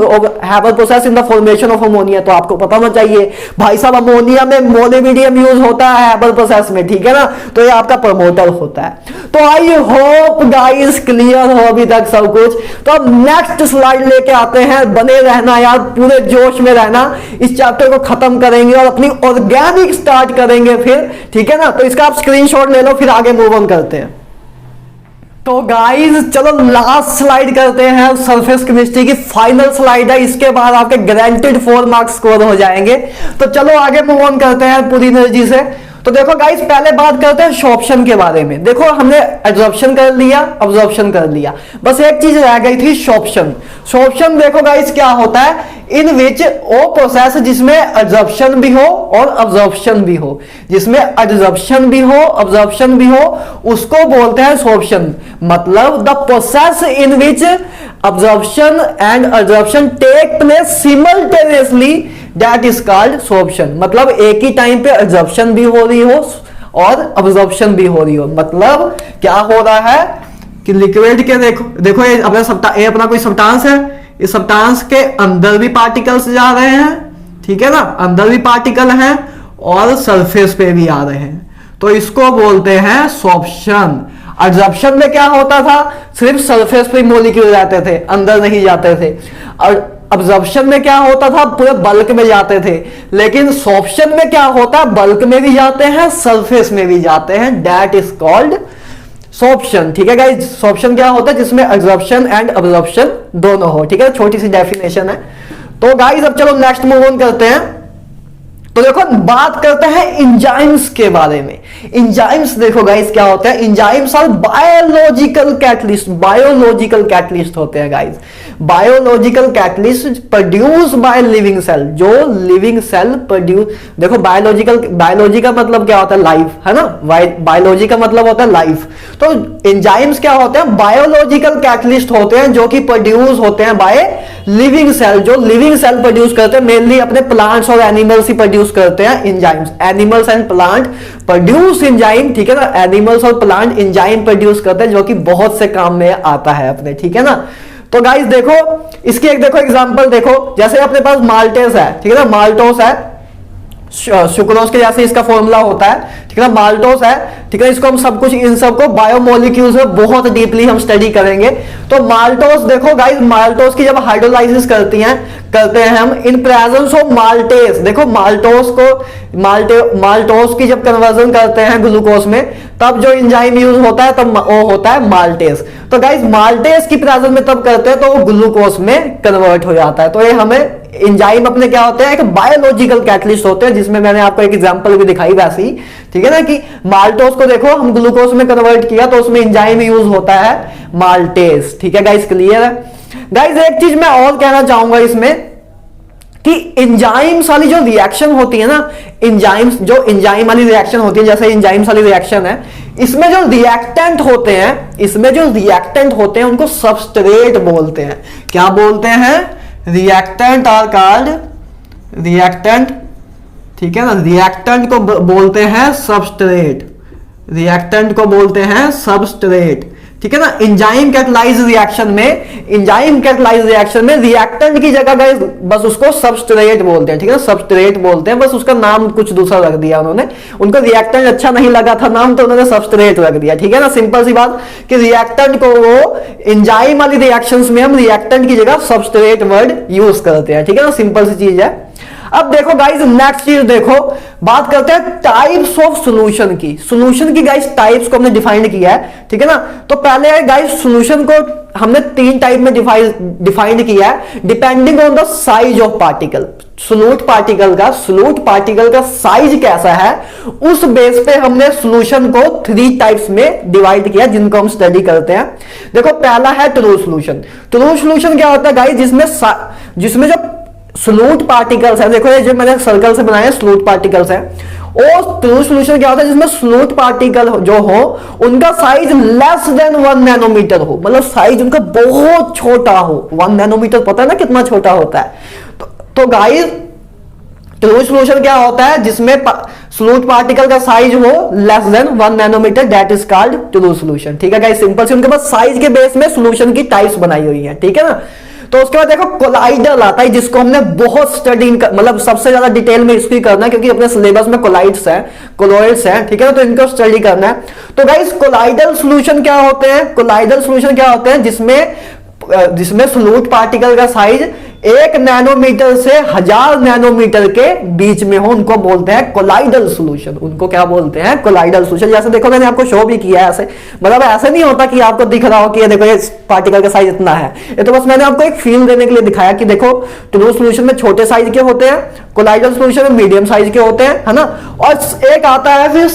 in the formation of ammonia, तो आपको पता होना चाहिए भाई साहब अमोनिया में मोलिबिडियम यूज होता है हैबर प्रोसेस में, ठीक है ना। तो ये आपका प्रमोटर होता है। तो आई होप गाइस क्लियर हो अभी तक सब कुछ। तो अब नेक्स्ट स्लाइड लेके आते हैं, बने रहना यार, पूरे जोश में रहना, इस चैप्टर को खत्म करेंगे और अपनी ऑर्गेनिक स्टार्ट करेंगे फिर, ठीक है ना। तो इसका आप स्क्रीनशॉट ले लो, फिर आगे मूव ऑन करते हैं। तो गाइस चलो लास्ट स्लाइड करते हैं, सरफेस केमिस्ट्री की फाइनल स्लाइड है, इसके बाद आपके गारंटेड 4 मार्क्स स्कोर हो जाएंगे। तो चलो आगे मूव ऑन करते हैं पूरी एनर्जी से। तो देखो गाइस पहले बात करते हैं शॉर्प्शन के बारे में। देखो हमने एब्जॉर्प्शन कर लिया, अब्जॉर्प्शन कर लिया, बस एक चीज रह गई थी शॉर्प्शन। शॉर्प्शन देखो गाइस क्या होता है, इन विच वो प्रोसेस जिसमें एब्जॉर्प्शन भी हो और अब्जॉर्प्शन भी हो, जिसमें एब्जॉर्प्शन भी हो अब्जॉर्प्शन भी हो, उसको बोलते हैं शॉर्प्शन। मतलब the process in which absorption and adsorption take place simultaneously, that is called sorption. मतलब एक ही टाइम पे एब्जॉर्प्शन भी हो रही हो और अब्जॉर्प्शन भी हो रही हो। मतलब क्या हो रहा है कि लिक्विड के देखो ये अपना कोई सब्सटेंस है, इस सब्सटेंस के अंदर भी पार्टिकल्स जा रहे हैं, ठीक है ना, अंदर भी पार्टिकल हैं और सरफेस पे भी आ रहे हैं, तो इसको बोलते हैं शॉर्प्शन। एब्जॉर्प्शन में क्या होता था, सिर्फ सरफेस पे मॉलिक्यूल जाते थे, अंदर नहीं जाते थे। और अब्जॉर्प्शन में क्या होता था, पूरे बल्क में जाते थे। लेकिन शॉर्प्शन में क्या होता है, बल्क में भी जाते हैं सरफेस में भी जाते हैं, दैट इज कॉल्ड शॉर्प्शन, ठीक है गाइस। शॉर्प्शन क्या होता है, जिसमें एब्जॉर्प्शन एंड अब्जॉर्प्शन दोनों हो, ठीक है, छोटी सी डेफिनेशन है। तो गाइस अब चलो नेक्स्ट मूव ऑन करते हैं। तो देखो बात करते हैं एंजाइम्स के बारे में। एंजाइम्स देखो गाइस क्या होता है, enzymes are biological catalyst, biological catalyst होते हैं guys. Biological catalyst produce by living cell, जो लिविंग सेल प्रोड्यूस, देखो बायोलॉजी का मतलब क्या होता है, लाइफ, है ना, बायोलॉजी का मतलब होता है लाइफ। तो एंजाइम्स क्या होते हैं, बायोलॉजिकल कैटलिस्ट होते हैं जो कि प्रोड्यूस होते हैं बाय लिविंग सेल, जो लिविंग सेल प्रोड्यूस करते हैं, मेनली अपने प्लांट्स और एनिमल्स ही प्रोड्यूस करते हैं enzymes. Animals and plant produce enzyme, ठीक है ना, एनिमल्स और प्लांट एंजाइम प्रोड्यूस करते हैं जो कि बहुत से काम में आता है अपने, ठीक है ना। तो गाइस देखो इसकी एक देखो एग्जांपल देखो, जैसे अपने पास माल्टेस है, ठीक है ना, माल्टोस है, सुक्रोज के जैसे इसका फॉर्मूला होता है, ठीक है ना, माल्टोस है, ठीक है। इसको हम सब कुछ इन सबको बायोमोलिक्यूल्स में बहुत डीपली हम स्टडी करेंगे। तो माल्टोस देखो गाइस, माल्टोस की जब हाइड्रोलाइसिस करते हैं हम इन प्रेजेंस ऑफ माल्टेस, देखो माल्टोस की जब कन्वर्जन करते हैं ग्लूकोज में, तब जो एंजाइम यूज होता है तब वो होता है माल्टेस। तो गाइस माल्टेस की प्रेजेंस में तब करते हैं तो वो ग्लूकोज में कन्वर्ट हो जाता है। तो ये हमें एंजाइम अपने क्या होते हैं, एक बायोलॉजिकल कैटलिस्ट होते हैं, जिसमें मैंने आपको एक एग्जांपल भी दिखाई वैसे ही, ठीक है ना, कि माल्टोस को देखो हम ग्लूकोज में कन्वर्ट किया तो उसमें एंजाइम यूज होता है माल्टेस, ठीक है गाइस, क्लियर है। गाइस एक चीज मैं और कहना चाहूंगा इसमें कि एंजाइम्स वाली जो रिएक्शन होती है ना, एंजाइम्स जो एंजाइम वाली रिएक्शन होती है, जैसे एंजाइम्स वाली रिएक्शन है, इसमें जो रिएक्टेंट होते हैं, इसमें जो रिएक्टेंट होते हैं उनको सबस्ट्रेट बोलते हैं। क्या बोलते हैं? रिएक्टेंट आर कॉल्ड रिएक्टेंट, ठीक है ना, रिएक्टेंट को बोलते हैं सबस्ट्रेट, रिएक्टेंट को बोलते हैं सबस्ट्रेट, ठीक है ना। एंजाइम कैटालाइज रिएक्शन में, एंजाइम कैटालाइज रिएक्शन में रिएक्टेंट की जगह गाइस बस उसको सबस्ट्रेट बोलते हैं, ठीक है ना, सबस्ट्रेट बोलते हैं, बस उसका नाम कुछ दूसरा रख दिया उन्होंने, उनको रिएक्टेंट अच्छा नहीं लगा था नाम तो उन्होंने सबस्ट्रेट रख दिया, ठीक है ना। सिंपल सी बात कि रिएक्टेंट को वो एंजाइम वाली रिएक्शंस में हम रिएक्टेंट की जगह सबस्ट्रेट वर्ड यूज करते हैं, ठीक है ना, सिंपल सी चीज है। अब देखो गाइस नेक्स्ट चीज देखो, बात करते हैं टाइप्स ऑफ सॉल्यूशन की। सॉल्यूशन की गाइस टाइप्स को हमने डिफाइन किया है, ठीक है ना। तो पहले गाइस सॉल्यूशन को हमने 3 टाइप में डिफाइन किया है, depending on the size of particle. Solute particle का साइज कैसा है, उस बेस पे हमने सॉल्यूशन को 3 टाइप्स में डिवाइड किया, जिनको हम स्टडी करते हैं। देखो पहला है ट्रू सॉल्यूशन। ट्रू सॉल्यूशन क्या होता है गाइस, जिसमें जो सोल्यूट पार्टिकल्स है, देखो ये जो मैंने सर्कल से बनाए सोल्यूट पार्टिकल्स है, और ट्रू सॉल्यूशन क्या होता है जिसमें सोल्यूट पार्टिकल जो हो उनका साइज लेस देन 1 नैनोमीटर हो, मतलब साइज उनका बहुत छोटा हो। 1 नैनोमीटर पता है ना कितना छोटा होता है। तो गाइस ट्रू सॉल्यूशन क्या होता है, जिसमें सोल्यूट पार्टिकल का साइज हो less than 1 nanometre, that is called true solution, ठीक है गाइस। सिंपल से उनके पास साइज के बेस में सॉल्यूशन की टाइप्स बनाई हुई है, ठीक है ना। तो उसके बाद देखो कोलाइडल आता है, जिसको हमने बहुत स्टडी, मतलब सबसे ज्यादा डिटेल में इसकी करना है, क्योंकि अपने सिलेबस में कोलाइड्स हैं, कोलॉइड्स हैं, ठीक है ना, तो इनको स्टडी करना है। तो गाइस कोलाइडल सॉल्यूशन क्या होते हैं, कोलाइडल सॉल्यूशन क्या होते हैं, जिसमें सोल्यूट पार्टिकल का साइज 1 नैनोमीटर से 1000 नैनोमीटर के बीच में हो, उनको बोलते हैं कोलाइडल सॉल्यूशन। उनको क्या बोलते हैं? Colloidal solution. जैसे देखो मैंने आपको शो भी किया है, ऐसे मतलब ऐसे नहीं होता कि आपको दिख रहा हो कि ये देखो ये पार्टिकल का साइज इतना है, ये तो बस मैंने आपको एक फील देने के लिए दिखाया कि देखो ट्रू सॉल्यूशन में छोटे साइज के होते हैं, कोलाइडल सॉल्यूशन में मीडियम साइज के होते हैं, है ना। और एक आता है फिर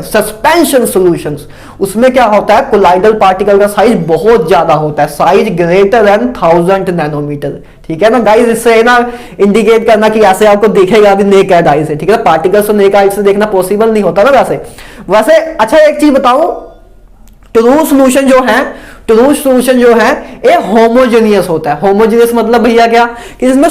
सस्पेंशन सॉल्यूशंस। उसमें क्या होता है, कोलाइडल पार्टिकल का साइज बहुत ज्यादा होता है, साइज ग्रेटर देन 1000 नैनोमीटर, ठीक है ना गाइस। इससे ना इंडिकेट करना कि ऐसे आपको दिखेगा भी नेकेड आई से, ठीक है ना, पार्टिकल्स को नेकेड आई से देखना पॉसिबल नहीं होता ना वैसे। अच्छा एक चीज बताऊं, ट्रू सॉल्यूशन जो है ये होमोजेनियस होता है। होमोजेनियस मतलब भैया क्या, कि जिसमें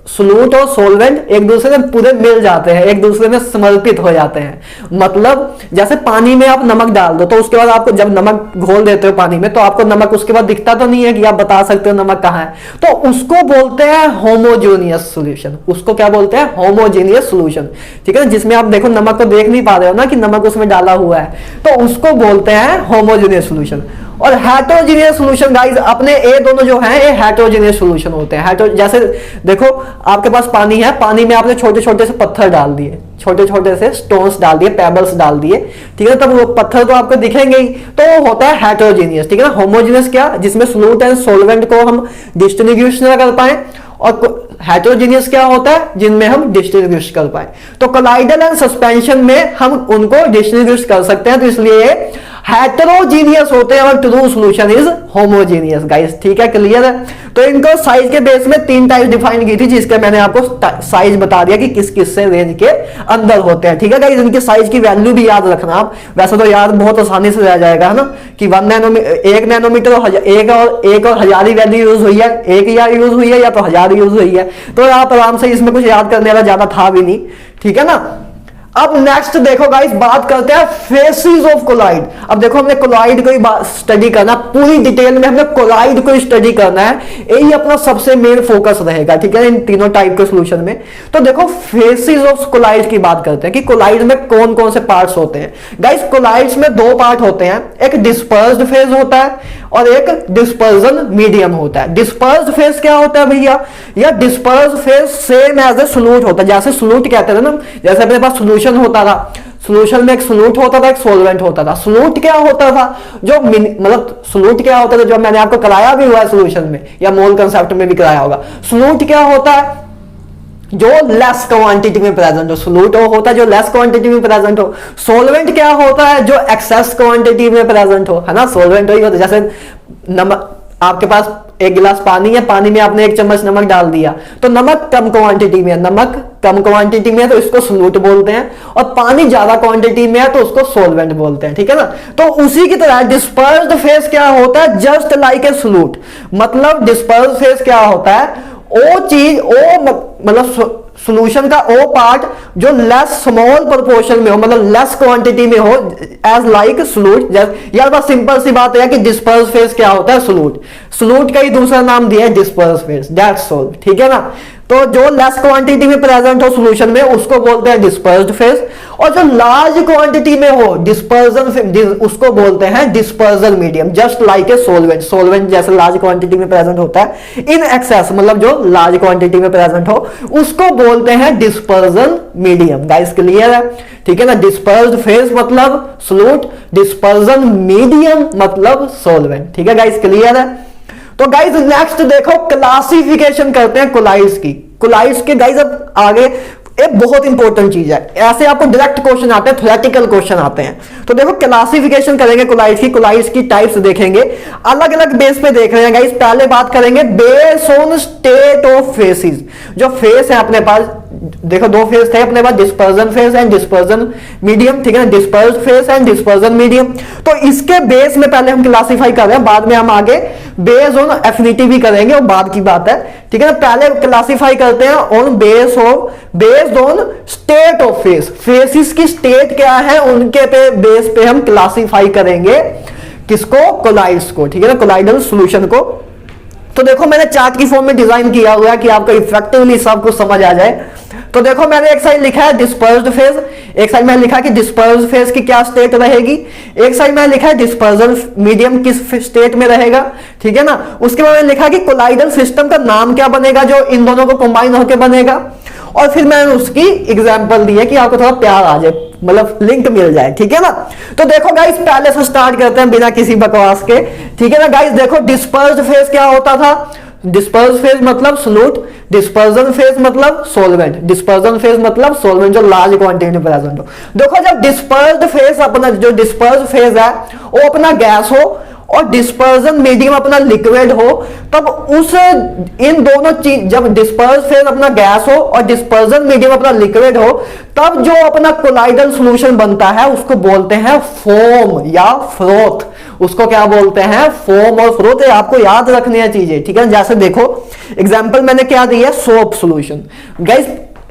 सोल्यूट और सोलवेंट एक दूसरे में पूरे मिल जाते हैं, एक दूसरे में समर्पित हो जाते हैं। मतलब जैसे पानी में आप नमक डाल दो, तो उसके बाद आपको जब नमक घोल देते हो पानी में, तो आपको नमक उसके बाद दिखता तो नहीं है कि आप बता सकते हो नमक कहाँ है, तो उसको बोलते हैं होमोजेनियस सॉल्यूशन। उसको क्या बोलते हैं? होमोजेनियस सॉल्यूशन, ठीक है ना। जिसमें आप देखो नमक को देख नहीं पा रहे हो ना कि नमक उसमें डाला हुआ है, तो उसको बोलते हैं होमोजेनियस सॉल्यूशन। और हेटेरोजेनियस सॉल्यूशन गाइस, अपने ये दोनों जो हैं ये हेटेरोजेनियस सॉल्यूशन होते हैं। जैसे देखो आपके पास पानी है, पानी में आपने छोटे छोटे से पत्थर डाल दिए, छोटे छोटे से स्टोन्स डाल दिए, पेबल्स डाल दिए, ठीक है, तब वो पत्थर तो आपको दिखेंगे ही, तो वो होता है हेटेरोजेनियस, ठीक है ना। होमोजेनियस क्या, जिसमें सोल्यूट एंड सोलवेंट को हम डिस्टिंग्विश ना कर पाए, और हेटेरोजेनियस क्या होता है, जिनमें हम डिस्टिंग्विश कर पाए। तो कोलाइडल एंड सस्पेंशन में हम उनको डिस्टिंग्विश कर सकते हैं, तो इसलिए हेटेरोजीनियस होते हैं और true solution is homogeneous guys, ठीक है, क्लियर है। तो इनको साइज के बेस में 3 टाइप डिफाइन की थी, जिसके मैंने आपको साइज बता दिया कि किस किस से रेंज के अंदर होते हैं, ठीक है गाइस। इनके साइज की वैल्यू भी याद रखना आप, वैसे तो याद बहुत आसानी से रह जाएगा, है ना, कि 1 नैनोमीटर और एक और 1000 ही वैल्यू यूज हुई है, 1000 यूज हुई है या तो 1000 यूज हुई है, तो आप आराम से, इसमें कुछ याद करने वाला ज्यादा था भी नहीं, ठीक है ना। अब नेक्स्ट देखो गाइस, बात करते हैं फेसेस ऑफ कोलाइड। अब देखो हमने कोलाइड को ही स्टडी करना, पूरी डिटेल में हमने कोलाइड को स्टडी करना है, यही अपना सबसे मेन फोकस रहेगा, ठीक है, इन तीनों टाइप के सॉल्यूशन में। तो देखो फेसेस ऑफ कोलाइड की बात करते हैं कि कोलाइड में कौन कौन से पार्ट्स होते हैं। गाइस कोलाइड्स में 2 पार्ट होते हैं, एक डिस्पर्स्ड फेज होता है और एक डिस्पर्जन मीडियम होता है। डिस्पर्स्ड फेज क्या होता है भैया, या dispersed phase same as a solute होता है। जैसे सोल्यूट कहते थे ना, जैसे अपने पास सोल्यूशन होता था, सोल्यूशन में एक सोल्यूट होता था, एक सॉल्वेंट होता था। सोल्यूट क्या होता था, जो मतलब सोल्यूट क्या होता था, जो मैंने आपको कराया भी हुआ है सोल्यूशन में, या मोल कंसेप्ट में भी कराया होगा। सोल्यूट क्या होता है, जो लेस क्वांटिटी में प्रेजेंट हो। सोल्यूट होता है जो लेस क्वांटिटी में प्रेजेंट हो। सॉल्वेंट क्या होता है, जो एक्सेस क्वांटिटी में प्रेजेंट हो, है ना। सॉल्वेंट वही होता है, जैसे नमक, आपके पास एक गिलास पानी है, पानी में आपने 1 चम्मच नमक डाल दिया, तो नमक कम क्वांटिटी में है, नमक कम क्वांटिटी में है तो इसको सोल्यूट बोलते हैं, और पानी ज्यादा क्वांटिटी में है तो उसको सोलवेंट बोलते हैं, ठीक है ना। तो उसी की तरह डिस्पर्स्ड फेज क्या होता है, जस्ट लाइक ए सोल्यूट। मतलब डिस्पर्स्ड फेज क्या होता है, वो चीज, वो मतलब सॉल्यूशन का वो पार्ट जो लेस स्मॉल प्रोपोर्शन में हो, मतलब लेस क्वांटिटी में हो, एज लाइक सोल्यूट। यार बस सिंपल सी बात है कि डिस्पर्स फेज क्या होता है, सोल्यूट। सोल्यूट का ही दूसरा नाम दिया है डिस्पर्स फेज, दैट्स ऑल, ठीक है ना। तो जो लेस क्वांटिटी में प्रेजेंट हो सॉल्यूशन में उसको बोलते हैं डिस्पर्स्ड फेज, और जो लार्ज क्वांटिटी में हो डिस्पर्जन, उसको बोलते हैं dispersion medium, just like a solvent. Solvent जैसे लार्ज क्वांटिटी में प्रेजेंट होता है इन एक्सेस, मतलब जो लार्ज क्वांटिटी में प्रेजेंट हो उसको बोलते हैं डिस्पर्जन मीडियम। गाइस क्लियर है, ठीक है ना। डिस्पर्स्ड फेज मतलब सोल्यूट, डिस्पर्जन मीडियम मतलब सोलवेंट, ठीक है गाइस क्लियर है। तो गाइस नेक्स्ट देखो क्लासिफिकेशन करते हैं कोलाइड्स की। कोलाइड्स के गाइस अब आगे एक बहुत इंपॉर्टेंट चीज है, ऐसे आपको डायरेक्ट क्वेश्चन आते हैं, थ्योरेटिकल क्वेश्चन आते हैं। तो देखो क्लासिफिकेशन करेंगे कोलाइड्स की टाइप्स देखेंगे, अलग अलग बेस पे देख रहे हैं गाइस। पहले बात करेंगे base on state of phases. जो फेस है अपने पास, देखो दो फेस थे अपने पास, dispersion phase and dispersion medium, ठीक है ना, dispersed phase and dispersion medium. तो इसके बेस में पहले हम क्लासिफाई कर रहे हैं, बाद में हम आगे बेस ऑन एफिनिटी भी करेंगे, और बाद की बात है, ठीक है ना। पहले क्लासिफाई करते हैं on based on state of face. Faces की स्टेट क्या है उनके पे बेस पे हम क्लासिफाई करेंगे किसको, कोलाइड्स को, ठीक है ना, कोलाइडल सॉल्यूशन को। तो देखो मैंने चार्ट की फॉर्म में डिजाइन किया हुआ है कि आपको इफेक्टिवली सब कुछ समझ आ जाए। तो देखो मैंने एक साइड लिखा है डिस्पर्स्ड फेज, एक साइड मैंने लिखा कि डिस्पर्स्ड फेज की क्या स्टेट रहेगी, एक साइड मैंने लिखा है डिस्पर्जन मीडियम किस स्टेट में रहेगा, ठीक है ना। उसके बाद मैंने लिखा कि कोलाइडल सिस्टम का नाम क्या बनेगा जो इन दोनों को कंबाइन होकर बनेगा, और फिर मैंने उसकी एग्जांपल दी है कि आपको थोड़ा प्यार आ जाए, मतलब लिंक मिल जाए, ठीक है ना। तो देखो गाइस पहले से स्टार्ट करते हैं बिना किसी बकवास के, ठीक है ना गाइस। देखो डिस्पर्स्ड फेज क्या होता था, डिस्पर्स फेज मतलब सोल्यूट, डिस्पर्जन फेज मतलब सोलवेंट, डिस्पर्जन फेज मतलब सोलवेंट जो लार्ज क्वांटिटी में प्रेजेंट हो। देखो जब डिस्पर्स्ड फेज अपना, जो डिस्पर्स्ड फेज है वो अपना गैस हो और डिस्पर्जन मीडियम अपना लिक्विड हो, तब उस इन दोनों चीज, जब डिस्पर्स फेज अपना गैस हो और डिस्पर्जन मीडियम अपना लिक्विड हो, तब जो अपना कोलाइडल सॉल्यूशन बनता है उसको बोलते हैं फोम या फ्रोथ। उसको क्या बोलते हैं, फोम और फ्रोथ। आपको याद रखनी है चीजें, ठीक है। जैसे देखो एग्जांपल मैंने क्या दी है, सोप सॉल्यूशन। गाइस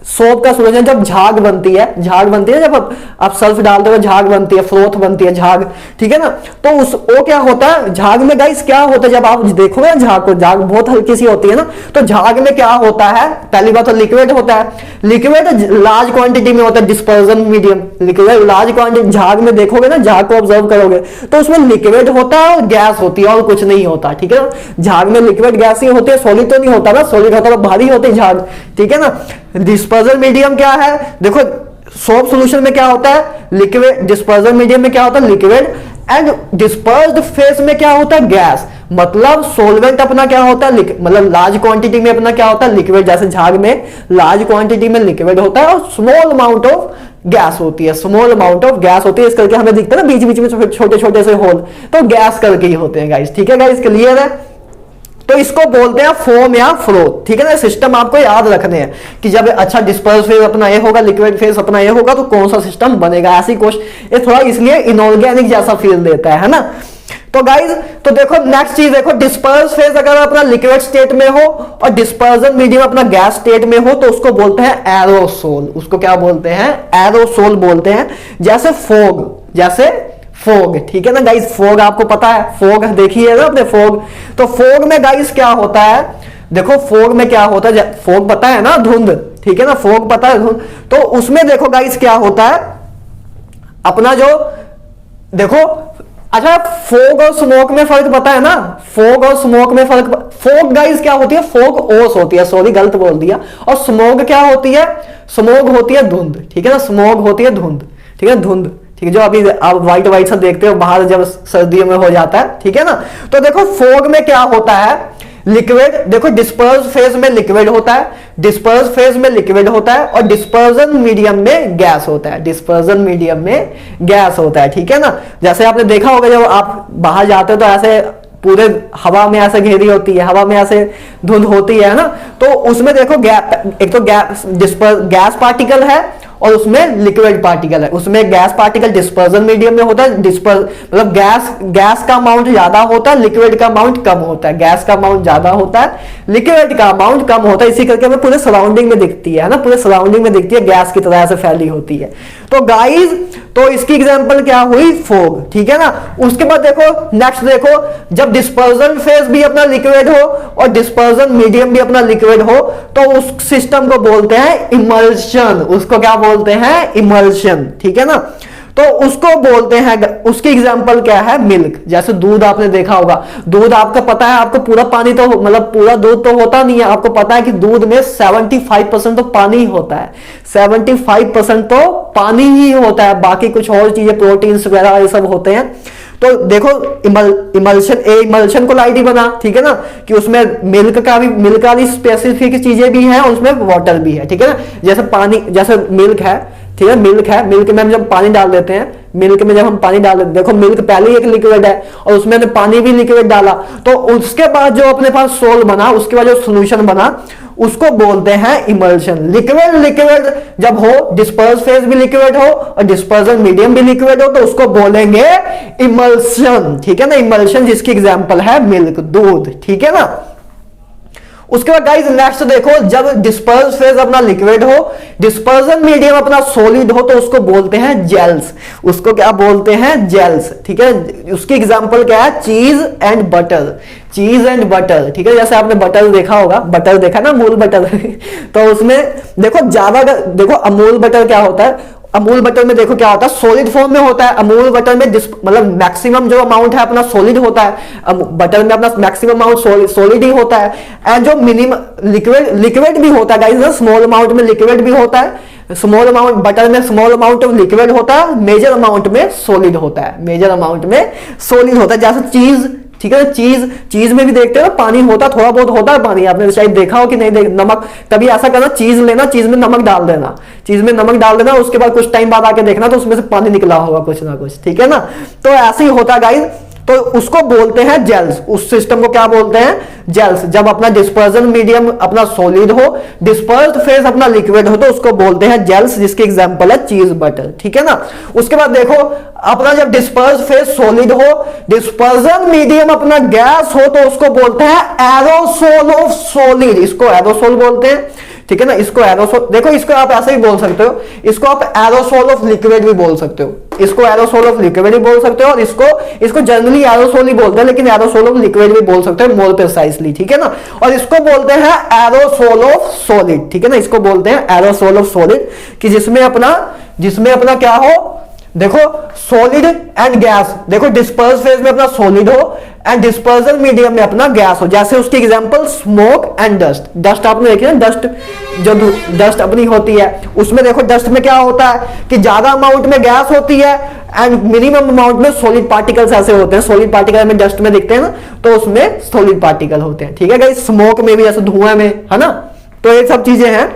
सोप का सॉल्यूशन जब झाग बनती है, जब आप सर्फ डालते हो झाग बनती है, फ्रोथ बनती है झाग, ठीक है ना। तो उस वो क्या होता है झाग में गाइस, क्या होता है जब आप देखोगे ना झाग को, झाग बहुत हल्की सी होती है ना, तो झाग में क्या होता है, पहली बात तो लिक्विड होता है, लिक्विड लार्ज क्वांटिटी में होता है, dispersion medium liquid large quantity. झाग में देखोगे ना, झाग को ऑब्जर्व करोगे तो उसमें लिक्विड होता है और गैस होती है और कुछ नहीं होता, ठीक है ना। झाग में लिक्विड गैस ही होती है, सॉलिड तो नहीं होता ना, सॉलिड होता तो भारी होती है झाग, ठीक है ना। डिस्पर्जन मीडियम क्या है, देखो सोप सॉल्यूशन में क्या होता है लिक्विड, डिस्पर्जन मीडियम में क्या होता है लिक्विड, एंड डिस्पर्स्ड फेज में क्या होता है गैस। मतलब सोलवेंट अपना क्या होता है, मतलब लार्ज क्वांटिटी में अपना क्या होता है लिक्विड, जैसे झाग में लार्ज क्वांटिटी में लिक्विड होता है और स्मॉल अमाउंट ऑफ गैस होती है, स्मॉल अमाउंट ऑफ गैस होती है। इस करके हमें दिखता है ना बीच बीच में छोटे छोटे से होल, तो गैस करके ही होते हैं गाइस, ठीक है गाइस क्लियर है। तो इसको बोलते हैं फोम या फ्रोथ, ठीक है ना। सिस्टम आपको याद रखने हैं कि जब अच्छा डिस्पर्स फेज अपना ये होगा, लिक्विड फेज अपना ये होगा, तो कौन सा सिस्टम बनेगा, ऐसी क्वेश्चन, ये थोड़ा इसलिए इनऑर्गेनिक जैसा फील देता है ना। तो गाइज तो देखो नेक्स्ट चीज देखो, डिस्पर्स फेज अगर अपना लिक्विड स्टेट में हो और डिस्पर्जन मीडियम अपना गैस स्टेट में हो तो उसको बोलते हैं एरोसोल। उसको क्या बोलते हैं, एरोसोल बोलते हैं। जैसे फोग, जैसे फोग, ठीक है ना गाइस। फोग आपको पता है, फोग देखिए ना अपने फोग। तो फोग में गाइस क्या होता है, देखो फोग में क्या होता है, फोग पता है ना, धुंध, ठीक है ना, फोग पता है धुंध। तो उसमें देखो गाइस क्या होता है अपना जो, देखो अच्छा फोग और स्मोक में फर्क पता है ना, फोग और स्मोक में फर्क। फोग गाइस क्या होती है, फोग ओस होती है, सॉरी गलत बोल दिया। और स्मोक क्या होती है, स्मोक होती है धुंध, ठीक है ना, स्मोक होती है धुंध, ठीक है धुंध, ठीक है, जो अभी आप व्हाइट व्हाइट सा देखते हो बाहर जब सर्दियों में हो जाता है, ठीक है ना। तो देखो फोग में क्या होता है, लिक्विड, देखो डिस्पर्स फेज में लिक्विड होता है, डिस्पर्स फेज में लिक्विड होता है और डिस्पर्जन मीडियम में गैस होता है, डिस्पर्जन मीडियम में गैस होता है, ठीक है ना। जैसे आपने देखा होगा जब आप बाहर जाते हो तो ऐसे पूरे हवा में ऐसे घेरी होती है, हवा में ऐसे धुंध होती है ना, तो उसमें देखो एक तो गैस पार्टिकल है और उसमें लिक्विड पार्टिकल है। उसमें गैस पार्टिकल डिस्पर्जन मीडियम में होता है, मतलब गैस का अमाउंट ज्यादा होता है, लिक्विड का अमाउंट कम होता है। गैस का अमाउंट ज्यादा होता है, लिक्विड का अमाउंट कम होता है, इसी करके हमें पूरे सराउंडिंग में दिखती है ना, पूरे सराउंडिंग में दिखती है, गैस की तरह से फैली होती है। तो गाइज, तो इसकी एग्जांपल क्या हुई, फोग, ठीक है ना। उसके बाद देखो नेक्स्ट देखो, जब डिस्पर्जन फेज भी अपना लिक्विड हो और डिस्पर्जन मीडियम भी अपना लिक्विड हो, तो उस सिस्टम को बोलते हैं इमल्शन। उसको क्या बोलते हैं, इमल्शन, ठीक है ना। तो उसको बोलते हैं, उसकी एग्जांपल क्या है, मिल्क। जैसे दूध आपने देखा होगा, दूध आपको पता है, आपको पूरा पानी तो मतलब पूरा दूध तो होता नहीं है, आपको पता है कि दूध में 75% तो पानी ही होता है, 75% तो पानी ही होता है, बाकी कुछ और चीजें प्रोटीन्स वगैरह ये सब होते हैं। तो देखो इमल्शन को लाइट ही बना, ठीक है ना, कि उसमें मिल्क वाली स्पेसिफिक चीजें भी हैं और उसमें वाटर भी है, ठीक है ना। जैसे पानी, जैसे मिल्क है, ठीक है, मिल्क में हम जब पानी डाल देते हैं, मिल्क में जब हम पानी डाल देते हैं, देखो मिल्क पहले ही एक लिक्विड है और उसमें हमने पानी भी लिक्विड डाला, तो उसके बाद जो अपने पास सोल बना, उसके बाद जो सोल्यूशन बना, उसको बोलते हैं इमल्शन। लिक्विड जब हो, डिस्पर्स फेज भी लिक्विड हो और डिस्पर्जन मीडियम भी लिक्विड हो, तो उसको बोलेंगे इमल्शन, ठीक है ना। इमल्शन जिसकी एग्जांपल है मिल्क, दूध, ठीक है ना। उसके बाद गाइस नेक्स्ट देखो, जब डिस्पर्स फेज अपना लिक्विड हो, डिस्पर्जन मीडियम अपना सॉलिड हो, तो उसको बोलते हैं जेल्स। उसको क्या बोलते हैं, जेल्स, ठीक है। उसकी एग्जांपल क्या है, चीज एंड बटर, चीज एंड बटर, ठीक है। जैसे आपने बटर देखा होगा, बटर देखा ना, अमूल बटर तो उसमें देखो ज्यादा, देखो अमूल बटर क्या होता है, अमूल बटर में देखो क्या होता है, सॉलिड फॉर्म में होता है। अमूल बटर में मतलब मैक्सिमम जो अमाउंट है अपना सॉलिड होता है, बटर में अपना मैक्सिमम अमाउंट सॉलिड ही होता है, एंड जो मिनिमम लिक्विड भी होता है गाइस, स्मॉल अमाउंट में लिक्विड भी होता है, स्मॉल अमाउंट बटर में स्मॉल अमाउंट ऑफ लिक्विड होता है, मेजर अमाउंट में सॉलिड होता है, मेजर अमाउंट में सॉलिड होता है। जैसे चीज, ठीक है, चीज में भी देखते हो पानी होता, थोड़ा बहुत होता है पानी, आपने शायद देखा हो कि नहीं, नमक, कभी ऐसा करना, चीज लेना, चीज में नमक डाल देना, चीज में नमक डाल देना, उसके बाद कुछ टाइम बाद आके देखना तो उसमें से पानी निकला होगा कुछ ना कुछ, ठीक है ना। तो ऐसे ही होता है गाइस, तो उसको बोलते हैं जेल्स। उस सिस्टम को क्या बोलते हैं, जेल्स। जब अपना डिस्पर्जन मीडियम अपना सॉलिड हो, डिस्पर्स्ड फेज अपना लिक्विड हो, तो उसको बोलते हैं जेल्स, जिसकी एग्जांपल है चीज, बटर, ठीक है ना। उसके बाद देखो, अपना जब डिस्पर्स्ड फेज सॉलिड हो, डिस्पर्जन मीडियम अपना गैस हो, तो उसको बोलते हैं एरोसोल ऑफ सॉलिड। इसको एरोसोल बोलते हैं, ठीक है ना। इसको एरोसोल, देखो इसको आप ऐसे भी बोल सकते हो, इसको आप एरोसोल ऑफ लिक्विड भी बोल सकते हो, इसको एरोसोल ऑफ लिक्विड भी बोल सकते हो, और इसको जनरली एरोसोल ही बोलते हैं, लेकिन एरोसोल ऑफ लिक्विड भी बोल सकते हो मोर प्रिसाइजली, ठीक है ना। और इसको बोलते हैं एरोसोल ऑफ सॉलिड, ठीक है ना। इसको बोलते हैं एरोसोल ऑफ सॉलिड, कि जिसमें अपना क्या हो, देखो सॉलिड एंड गैस, देखो डिस्पर्स फेज में अपना सॉलिड हो एंड डिस्पर्जन मीडियम में अपना गैस हो। जैसे उसकी example smoke and dust. Dust आपने देखी ना, डस्ट जो डस्ट अपनी होती है, उसमें देखो डस्ट में क्या होता है कि ज्यादा अमाउंट में गैस होती है एंड मिनिमम अमाउंट में सॉलिड पार्टिकल्स ऐसे होते हैं। सॉलिड पार्टिकल में डस्ट में दिखते हैं ना, तो उसमें सॉलिड पार्टिकल होते हैं, ठीक है गाइस। स्मोक में भी, ऐसे धुआं में, है ना। तो ये सब चीजें हैं।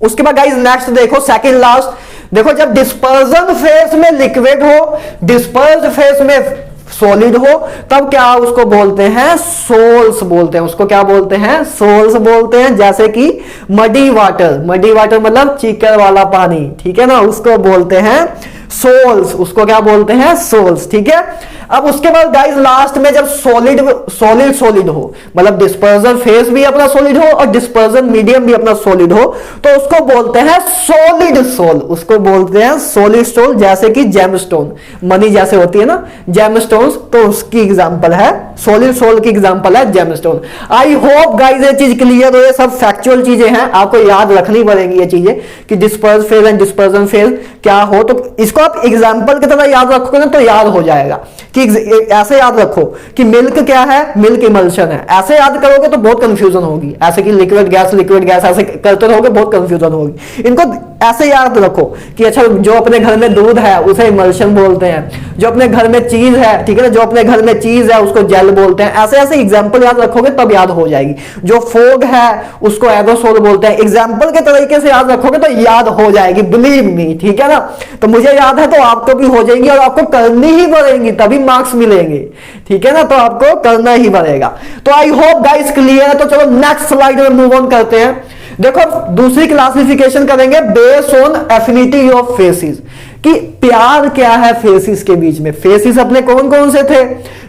उसके बाद गाइस नेक्स्ट देखो, सेकंड लास्ट देखो, जब डिस्पर्जन फेज में लिक्विड हो, डिस्पर्स्ड फेज में सॉलिड हो, तब क्या उसको बोलते हैं, सोल्स बोलते हैं। उसको क्या बोलते हैं, सोल्स बोलते हैं। जैसे कि मडी वाटर, मडी वाटर मतलब चीकर वाला पानी, ठीक है ना, उसको बोलते हैं सोल्स। उसको क्या बोलते हैं, सोल्स, ठीक है। अब उसके बाद गाइस लास्ट में जब सॉलिड हो, मतलब डिस्पर्जन फेज भी अपना सॉलिड हो और डिस्पर्जन मीडियम भी अपना सॉलिड हो, तो उसको बोलते हैं सॉलिड सोल। उसको बोलते हैं सॉलिड सोल। जैसे कि जेमस्टोन, मनी जैसे होती है ना जेमस्टोन्स, तो उसकी एग्जांपल है, सॉलिड सोल की एग्जांपल है जेमस्टोन। आई होप गाइस ये चीज क्लियर हो, ये सब फैक्चुअल चीजें हैं, आपको याद रखनी पड़ेंगी ये चीजें, कि disperse phase and dispersion phase क्या हो। तो इसको आप एग्जांपल की तरह याद रखोगे ना, तो याद हो जाएगा। कि ऐसे याद रखो कि मिल्क क्या है, मिल्क इमल्शन है। ऐसे याद करोगे तो बहुत कंफ्यूजन होगी, ऐसे कि लिक्विड गैस ऐसे करते रहोगे, बहुत कंफ्यूजन होगी। इनको ऐसे याद रखो कि अच्छा जो अपने घर में दूध है उसे इमल्शन बोलते हैं, जो अपने घर में चीज है, ठीक है ना, जो अपने घर में चीज है उसको जेल बोलते हैं। ऐसे ऐसे एग्जांपल याद रखोगे तब याद हो जाएगी। जो फोग है उसको एरोसोल बोलते हैं। एग्जांपल के तरीके से याद रखोगे तो याद हो जाएगी, बिलीव मी, ठीक है ना। तो मुझे याद है तो आपको भी हो जाएगी, और आपको करनी ही पड़ेगी तभी मार्क्स मिलेंगे, ठीक है ना। तो आपको करना ही पड़ेगा। तो आई होप गाइस क्लियर है। तो चलो नेक्स्ट स्लाइड में मूव ऑन करते हैं। देखो दूसरी क्लासिफिकेशन करेंगे based on affinity of faces, कि प्यार क्या है फेसिस के बीच में। फेसिस अपने कौन कौन से थे?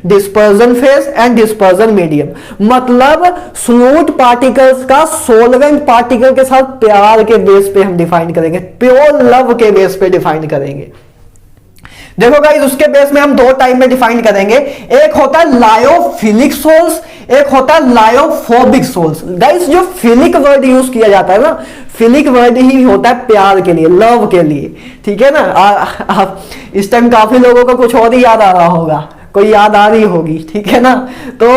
Dispersion phase and dispersion medium, मतलब सोल्यूट पार्टिकल्स का सोलवेंट पार्टिकल के साथ प्यार के बेस पे हम डिफाइन करेंगे, प्योर लव के बेस पे डिफाइन करेंगे। देखो गाइस उसके बेस में हम दो टाइप में डिफाइन करेंगे। एक होता है लायोफिलिक सोल्स, एक होता है लायोफोबिक सोल्स। गाइस जो फिलिक वर्ड यूज किया जाता है ना, फिलिक वर्ड ही होता है प्यार के लिए, लव के लिए, ठीक है ना। इस टाइम काफी लोगों को कुछ और ही याद आ रहा होगा, कोई याद आ रही होगी, ठीक है ना। तो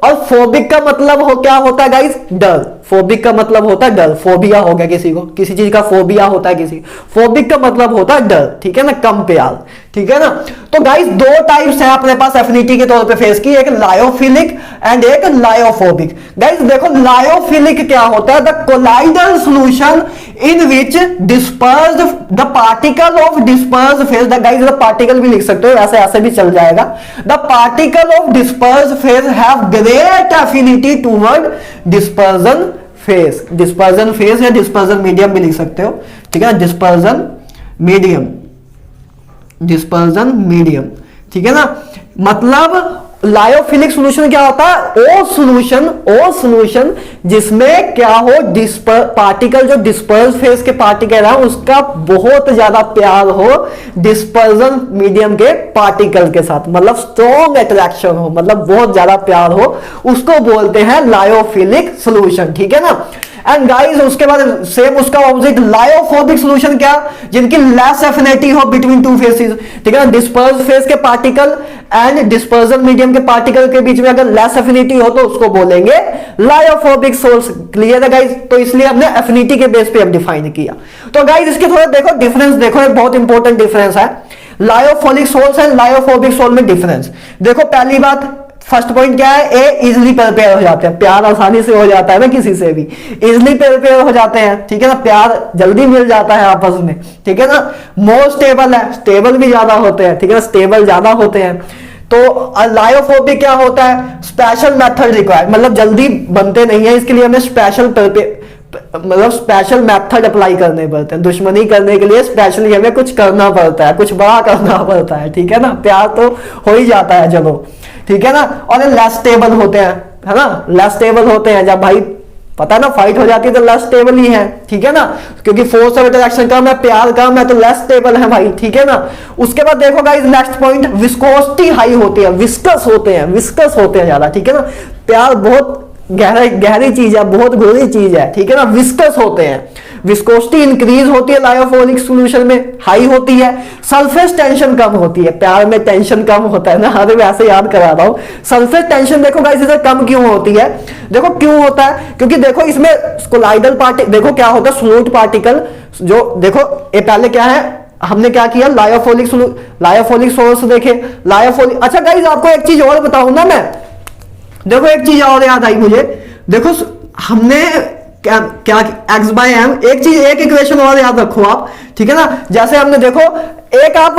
और फोबिक का मतलब क्या होता है गाइस? डर। फोबिक का मतलब होता है डर, फोबिया हो गया किसी को, किसी चीज का फोबिया होता है किसी, फोबिक का मतलब होता है डर, ठीक है ना, कम प्यार, ठीक है ना। तो गाइस दो टाइप्स है अपने पास एफिनिटी के तौर पे फेस की, एक लायोफिलिक एंड एक लायोफोबिक। गाइस देखो लायोफिलिक क्या होता है? The colloidal solution in which dispersed the particle of dispersed phase, the guys the particle भी लिख सकते हो, ऐसे ऐसे भी चल जाएगा। The particle of dispersed phase have great affinity toward dispersion face. Dispersion face या डिस्पर्जन मीडियम भी लिख सकते हो, ठीक है ना, डिस्पर्जन मीडियम, डिस्पर्जन मीडियम, ठीक है ना। मतलब लायोफिलिक सॉल्यूशन क्या होता है? ओ सॉल्यूशन जिसमें क्या हो, पार्टिकल जो डिस्पर्स फेस के पार्टिकल है उसका बहुत ज्यादा प्यार हो डिस्पर्जन मीडियम के पार्टिकल के साथ, मतलब स्ट्रॉन्ग अट्रैक्शन हो, मतलब बहुत ज्यादा प्यार हो, उसको बोलते हैं लायोफिलिक सॉल्यूशन, ठीक है ना। एंड गाइस उसके बाद सेम उसका ऑपोजिट लायोफोबिक सॉल्यूशन क्या? जिनकी लेस एफिनिटी हो बिटवीन टू फेसेस, ठीक है ना। डिस्पर्स फेस के पार्टिकल एंड डिस्पर्जन मीडियम के पार्टिकल के बीच में अगर लेस एफिनिटी हो तो उसको बोलेंगे लायोफोबिक सोल्स। क्लियर है गाइस? तो इसलिए हमने एफिनिटी के बेस पे हम डिफाइन किया। तो गाइस इसके थोड़ा देखो डिफरेंस, देखो एक बहुत इंपॉर्टेंट डिफरेंस है लायोफोलिक सोल्स एंड लायोफोबिक सोल में डिफरेंस। देखो पहली बात, फर्स्ट पॉइंट क्या है? ए इजिली प्रिपेयर हो जाते हैं, प्यार आसानी से हो जाता है ना, किसी से भी इजिली प्रिपेयर हो जाते हैं, ठीक है ना, प्यार जल्दी मिल जाता है आपस में, ठीक है ना। मोर स्टेबल है, स्टेबल भी ज्यादा होते हैं, ठीक है ना, स्टेबल ज्यादा होते हैं। तो लायोफोबिक क्या होता है? स्पेशल मेथड रिक्वायर्ड, मतलब जल्दी बनते नहीं है, इसके लिए हमें स्पेशल मेथड अप्लाई करने पड़ते हैं। दुश्मनी करने के लिए स्पेशली हमें कुछ करना पड़ता है, कुछ बड़ा करना पड़ता है, ठीक है ना। प्यार तो हो ही जाता है चलो, ठीक है ना। और लेस स्टेबल होते हैं, है ना, लेस स्टेबल होते हैं। जब भाई पता है ना फाइट हो जाती है तो लेस स्टेबल ही है, ठीक है ना, क्योंकि फोर्स ऑफ इंटरेक्शन कम है, प्यार कम है, तो लेस स्टेबल है भाई, ठीक है ना। उसके बाद देखो guys next point, viscosity high होती है, विस्कस होते हैं ज्यादा, ठीक है ना। प्यार बहुत गहरी चीज है, बहुत गहरी चीज है, ठीक है ना, विस्कस होते हैं। विस्कोसिटी इंक्रीज होती है लायोफोलिक सॉल्यूशन में, हाई होती है। सरफेस टेंशन कम होती है, प्यार में टेंशन कम होता है ना, अरे वैसे याद करा रहा हूं। सरफेस टेंशन देखो गाइस इधर कम क्यों होती है? देखो क्यों होता है, क्योंकि देखो इसमें कोलाइडल पार्टिकल, देखो क्या होता है, सोल्यूट पार्टिकल जो, देखो ये पहले क्या है, हमने क्या किया, लायोफोलिक सोल्स देखे, लायोफोलिक। अच्छा गाइस आपको एक चीज और बताऊं ना मैं, देखो एक चीज और याद आई मुझे, देखो हमने क्या एक्स बाय एम, एक चीज, एक इक्वेशन और याद रखो आप, ठीक है ना। जैसे हमने देखो एक आप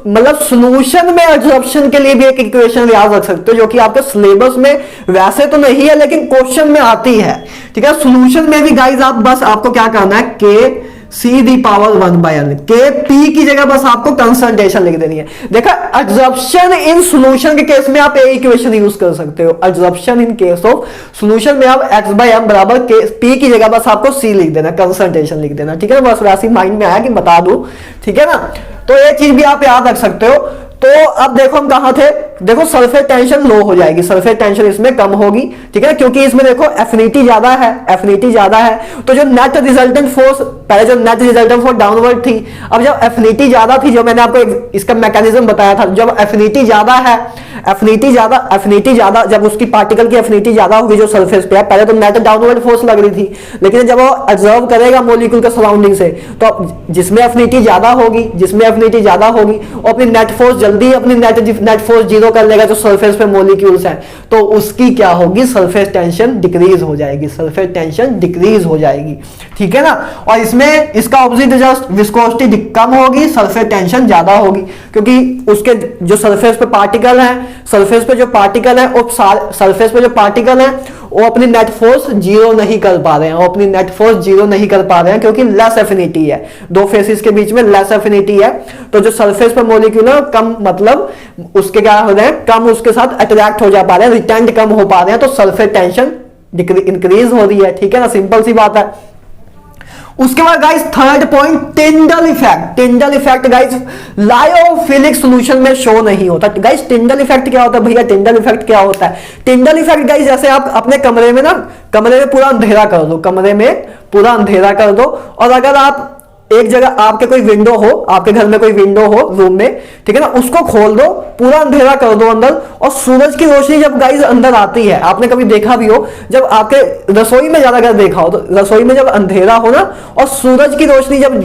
मतलब सॉल्यूशन में एब्जॉर्प्शन के लिए भी एक इक्वेशन याद रख सकते हो, जो कि आपके सिलेबस में वैसे तो नहीं है लेकिन क्वेश्चन में आती है, ठीक है। सॉल्यूशन में भी गाइस आप बस आपको क्या करना है, के सी दी पावर 1/n, के पी की जगह बस आपको कंसंट्रेशन लिख देनी है। देखा एब्जॉर्प्शन इन सॉल्यूशन के केस में आप ए इक्वेशन यूज कर सकते हो, absorption in case of solution में आप x/m बराबर के पी की जगह बस आपको सी लिख देना, कंसंट्रेशन लिख देना, ठीक है ना। बस वैसे माइंड में आया कि बता दूं, ठीक है ना। तो ये चीज भी आप याद रख सकते हो। तो अब देखो हम कहां थे, देखो सरफेस टेंशन लो हो जाएगी, सरफेस टेंशन इसमें कम होगी, ठीक है, क्योंकि इसमें देखो एफिनिटी ज्यादा है, तो जो नेट रिजल्टेंट फोर्स, पहले जो नेट रिजल्टेंट फोर्स डाउनवर्ड थी, अब जब एफिनिटी ज्यादा थी, जो मैंने आपको इसका मैकेनिज्म बताया था, जब एफिनिटी ज्यादा है एफिनिटी ज्यादा, जब उसकी पार्टिकल की एफिनिटी ज्यादा होगी जो सरफेस पे है, पहले तो नेट डाउनवर्ड फोर्स लग रही थी, लेकिन जब वो ऑब्जर्व करेगा मॉलिक्यूल के सराउंडिंग से, तो जिसमें एफिनिटी ज्यादा होगी वो अपनी नेट फोर्स जल्दी अपनी नेट फोर्स जीरो कर लेगा जो सरफेस पे मॉलिक्यूल्स हैं, तो उसकी क्या होगी, सरफेस टेंशन डिक्रीज हो जाएगी, ठीक है ना। और इसमें इसका ऑपोजिट जस्ट विस्कोसिटी कम होगी, सरफेस टेंशन ज्यादा होगी, क्योंकि उसके जो सरफेस पे पार्टिकल है वो अपनी नेट फोर्स जीरो नहीं कर पा रहे हैं, क्योंकि लेस एफिनिटी है, दो फेसिस के बीच में लेस एफिनिटी है, तो जो सरफेस पे मॉलिक्यूल है कम, मतलब उसके क्या हो रहे हैं, कम उसके साथ अट्रैक्ट हो जा पा रहे हैं, रिटेंड कम हो पा रहे हैं, तो सरफेस टेंशन इंक्रीज हो रही है, ठीक है ना, सिंपल सी बात है। उसके बाद guys third point, Tyndall effect guys lyophilic solution में शो नहीं होता। गाइस टिंडल इफेक्ट क्या होता है भैया, टिंडल इफेक्ट गाइस जैसे आप अपने कमरे में पूरा अंधेरा कर दो, और अगर आप एक जगह आपके कोई विंडो हो, आपके घर में कोई विंडो हो रूम में, ठीक है ना, उसको खोल दो, पूरा अंधेरा कर दो अंदर, और सूरज की रोशनी जब गाइस अंदर आती है, आपने कभी देखा भी हो, जब आपके रसोई में ज्यादा देखा हो, तो रसोई में जब अंधेरा हो ना और सूरज की रोशनी जब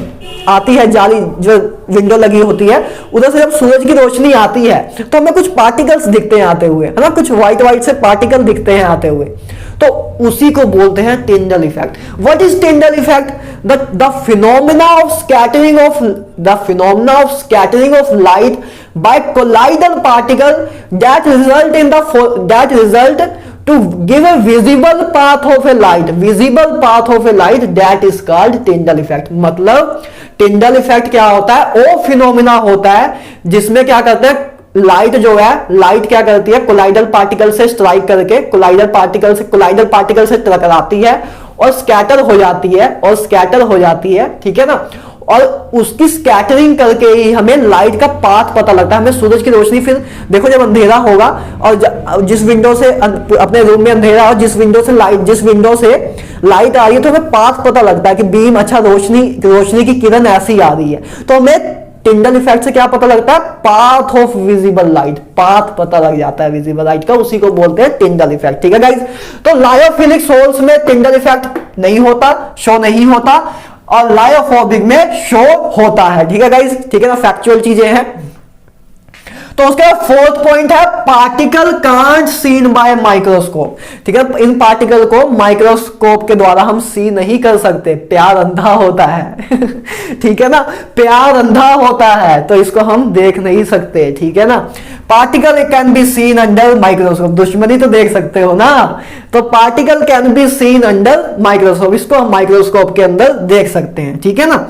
आती है, जाली जो विंडो लगी होती है उधर से जब सूरज की रोशनी आती है, तो हमें कुछ पार्टिकल्स दिखते हैं आते हुए, है ना, कुछ व्हाइट से पार्टिकल दिखते हैं आते हुए, तो उसी को बोलते हैं Tyndall effect. What is Tyndall effect? The phenomena of scattering of light by colloidal particle that result to give a visible path of a light that is called Tyndall effect। मतलब टिंडल इफेक्ट क्या होता है, वो फिनोमिना होता है जिसमें क्या करते हैं, लाइट क्या करती है, कोलाइडल पार्टिकल से स्ट्राइक करके कोलाइडल पार्टिकल से टकराती है और स्कैटर हो जाती है, ठीक है ना, और उसकी स्कैटरिंग करके ही हमें लाइट का पाथ पता लगता है, हमें सूरज की रोशनी, फिर देखो जब अंधेरा होगा और जिस विंडो से अपने रूम में अंधेरा हो, जिस विंडो से लाइट आ रही है, तो हमें पाथ पता लगता है कि बीम, अच्छा रोशनी की किरण ऐसी आ रही है, तो हमें टिंडल इफेक्ट से क्या पता लगता है, path of visible light, path पता लग जाता है विजिबल लाइट का, उसी को बोलते हैं टिंडल इफेक्ट, ठीक है गाइस। तो लायोफिलिक सोल्स में टिंडल इफेक्ट शो नहीं होता, और लायोफोबिक में शो होता है, ठीक है गाइस, ठीक है ना, फैक्चुअल चीजें हैं। तो उसके बाद फोर्थ पॉइंट है, particle can't seen by microscope, ठीक है, इन पार्टिकल को माइक्रोस्कोप के द्वारा हम सी नहीं कर सकते, प्यार अंधा होता है ठीक है ना, प्यार अंधा होता है, तो इसको हम देख नहीं सकते, ठीक है ना। Particle can be seen under microscope, दुश्मनी तो देख सकते हो ना, तो particle can be seen under microscope, इसको हम माइक्रोस्कोप के अंदर देख सकते हैं, ठीक है ना,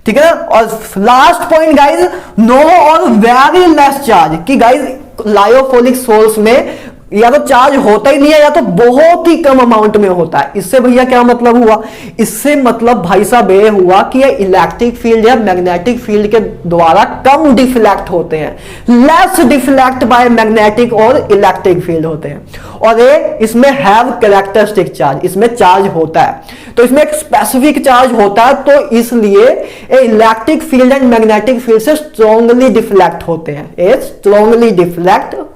ठीक है ना। और लास्ट पॉइंट गाइज, नो और वेरी लेस चार्ज, कि गाइज लायोफिलिक सोल्स में या तो चार्ज होता ही नहीं है या तो बहुत ही कम अमाउंट में होता है। इससे भैया क्या मतलब हुआ, इससे मतलब भाई साहब ये हुआ कि ये इलेक्ट्रिक फील्ड या मैग्नेटिक फील्ड के द्वारा कम डिफ्लेक्ट होते हैं, लेस डिफ्लेक्ट बाय मैग्नेटिक और इलेक्ट्रिक फील्ड होते हैं, और ये इसमें हैव कैरेक्टरिस्टिक चार्ज, इसमें चार्ज होता है, तो इसमें एक स्पेसिफिक चार्ज होता है, तो इसलिए electric field and magnetic field से स्ट्रांगली डिफ्लेक्ट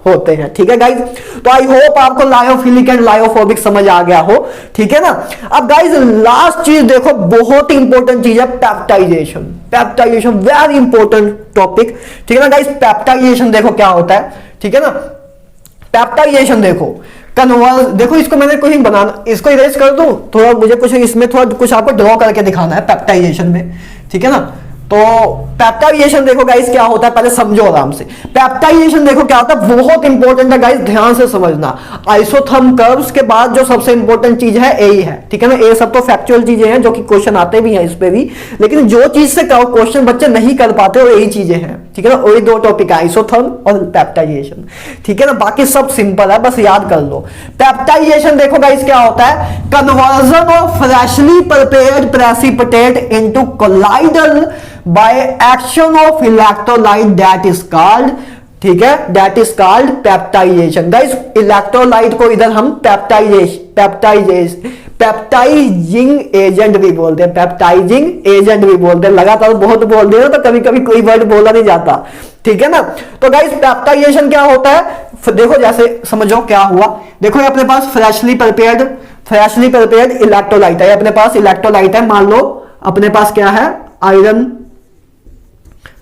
होते हैं, ठीक है गाइज। तो आई होप आपको लायोफिलिक एंड लायोफोबिक समझ आ गया हो, ठीक है ना। अब गाइज लास्ट चीज देखो, बहुत ही इंपॉर्टेंट चीज है, पेप्टाइजेशन वेरी इंपॉर्टेंट टॉपिक, ठीक है ना गाइज। पेप्टाइजेशन देखो क्या होता है, ठीक है ना, पेप्टाइजेशन देखो, कन्वर्स, देखो इसको मैंने कुछ बनाना, इसको इरेज कर दूं, थोड़ा मुझे कुछ इसमें थोड़ा कुछ आपको ड्रॉ करके दिखाना है पेप्टाइजेशन में, ठीक है ना। तो पेप्टाइजेशन देखो गाइस क्या होता है, पहले समझो आराम से। पेप्टाइजेशन देखो क्या होता है, बहुत इंपॉर्टेंट है गाइस, ध्यान से समझना। आइसोथर्म कर्व्स के बाद जो सबसे इंपॉर्टेंट चीज है यही है, ठीक है ना। ये सब तो फैक्चुअल चीजें हैं जो कि क्वेश्चन आते भी हैं इस पे भी, लेकिन जो चीज से क्वेश्चन बच्चे नहीं कर पाते वो यही चीजें हैं, ठीक है ना। वही दो टॉपिक है, आइसोथर्म और पेप्टाइजेशन, ठीक है ना। बाकी सब सिंपल है, बस याद कर लो। पेप्टाइजेशन देखो गाइस क्या होता है, conversion of freshly prepared precipitate into colloidal by action of electrolyte that is called, ठीक है, that is called peptization. Guys electrolyte को इधर हम पेप्टाइजिंग एजेंट भी बोलते हैं, पेप्टाइजिंग एजेंट भी बोलते हैं। लगातार बहुत बोल रहे हो तो कभी कभी कोई वर्ड बोला नहीं जाता, ठीक है ना। तो गाइस पेप्टाइजेशन क्या होता है, देखो जैसे समझो क्या हुआ। देखो ये अपने पास फ्रेशली प्रिपेयर्ड इलेक्ट्रोलाइट है, अपने पास इलेक्ट्रोलाइट है। मान लो अपने पास क्या है, आयरन,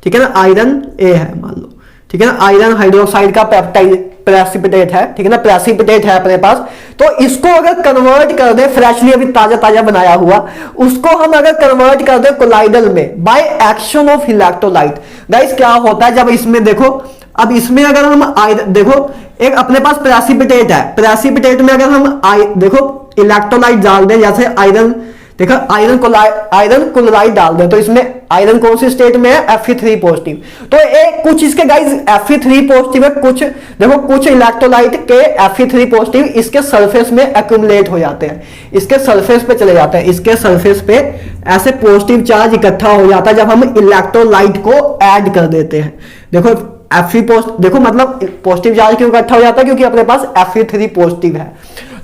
ठीक है ना, आयरन ए है मान लो, ठीक है ना, आयरन हाइड्रोक्साइड का प्रेसिपिटेट है, ठीक है ना, प्रेसिपिटेट है अपने पास। तो इसको अगर कन्वर्ट कर दे, फ्रेशली अभी ताजा ताजा बनाया हुआ, उसको हम अगर कन्वर्ट कर दे कोलाइडल में by action of electrolyte, guys क्या होता है जब इसमें देखो, अब इसमें अगर हम देखो एक अपने पास प्रेसिपिटेट है, प्रेसिपिटेट में अगर हम देखो इलेक्ट्रोलाइट डाल दें, जैसे आयरन, देखो आयरन क्लोराइड डाल दें, तो इसमें आयरन कौन सी स्टेट में है, Fe3 पॉजिटिव। तो एक कुछ इसके गाइस Fe3 पॉजिटिव है, कुछ देखो कुछ इलेक्ट्रोलाइट के Fe3 पॉजिटिव इसके सरफेस में एक्यूमुलेट हो जाते हैं, इसके सरफेस पे चले जाते हैं, इसके सरफेस पे ऐसे पॉजिटिव चार्ज इकट्ठा हो जाता है जब हम इलेक्ट्रोलाइट को ऐड कर देते हैं। देखो देखो मतलब पॉजिटिव चार्ज क्यों इकट्ठा हो जाता है, क्योंकि अपने पास Fe3 पॉजिटिव है,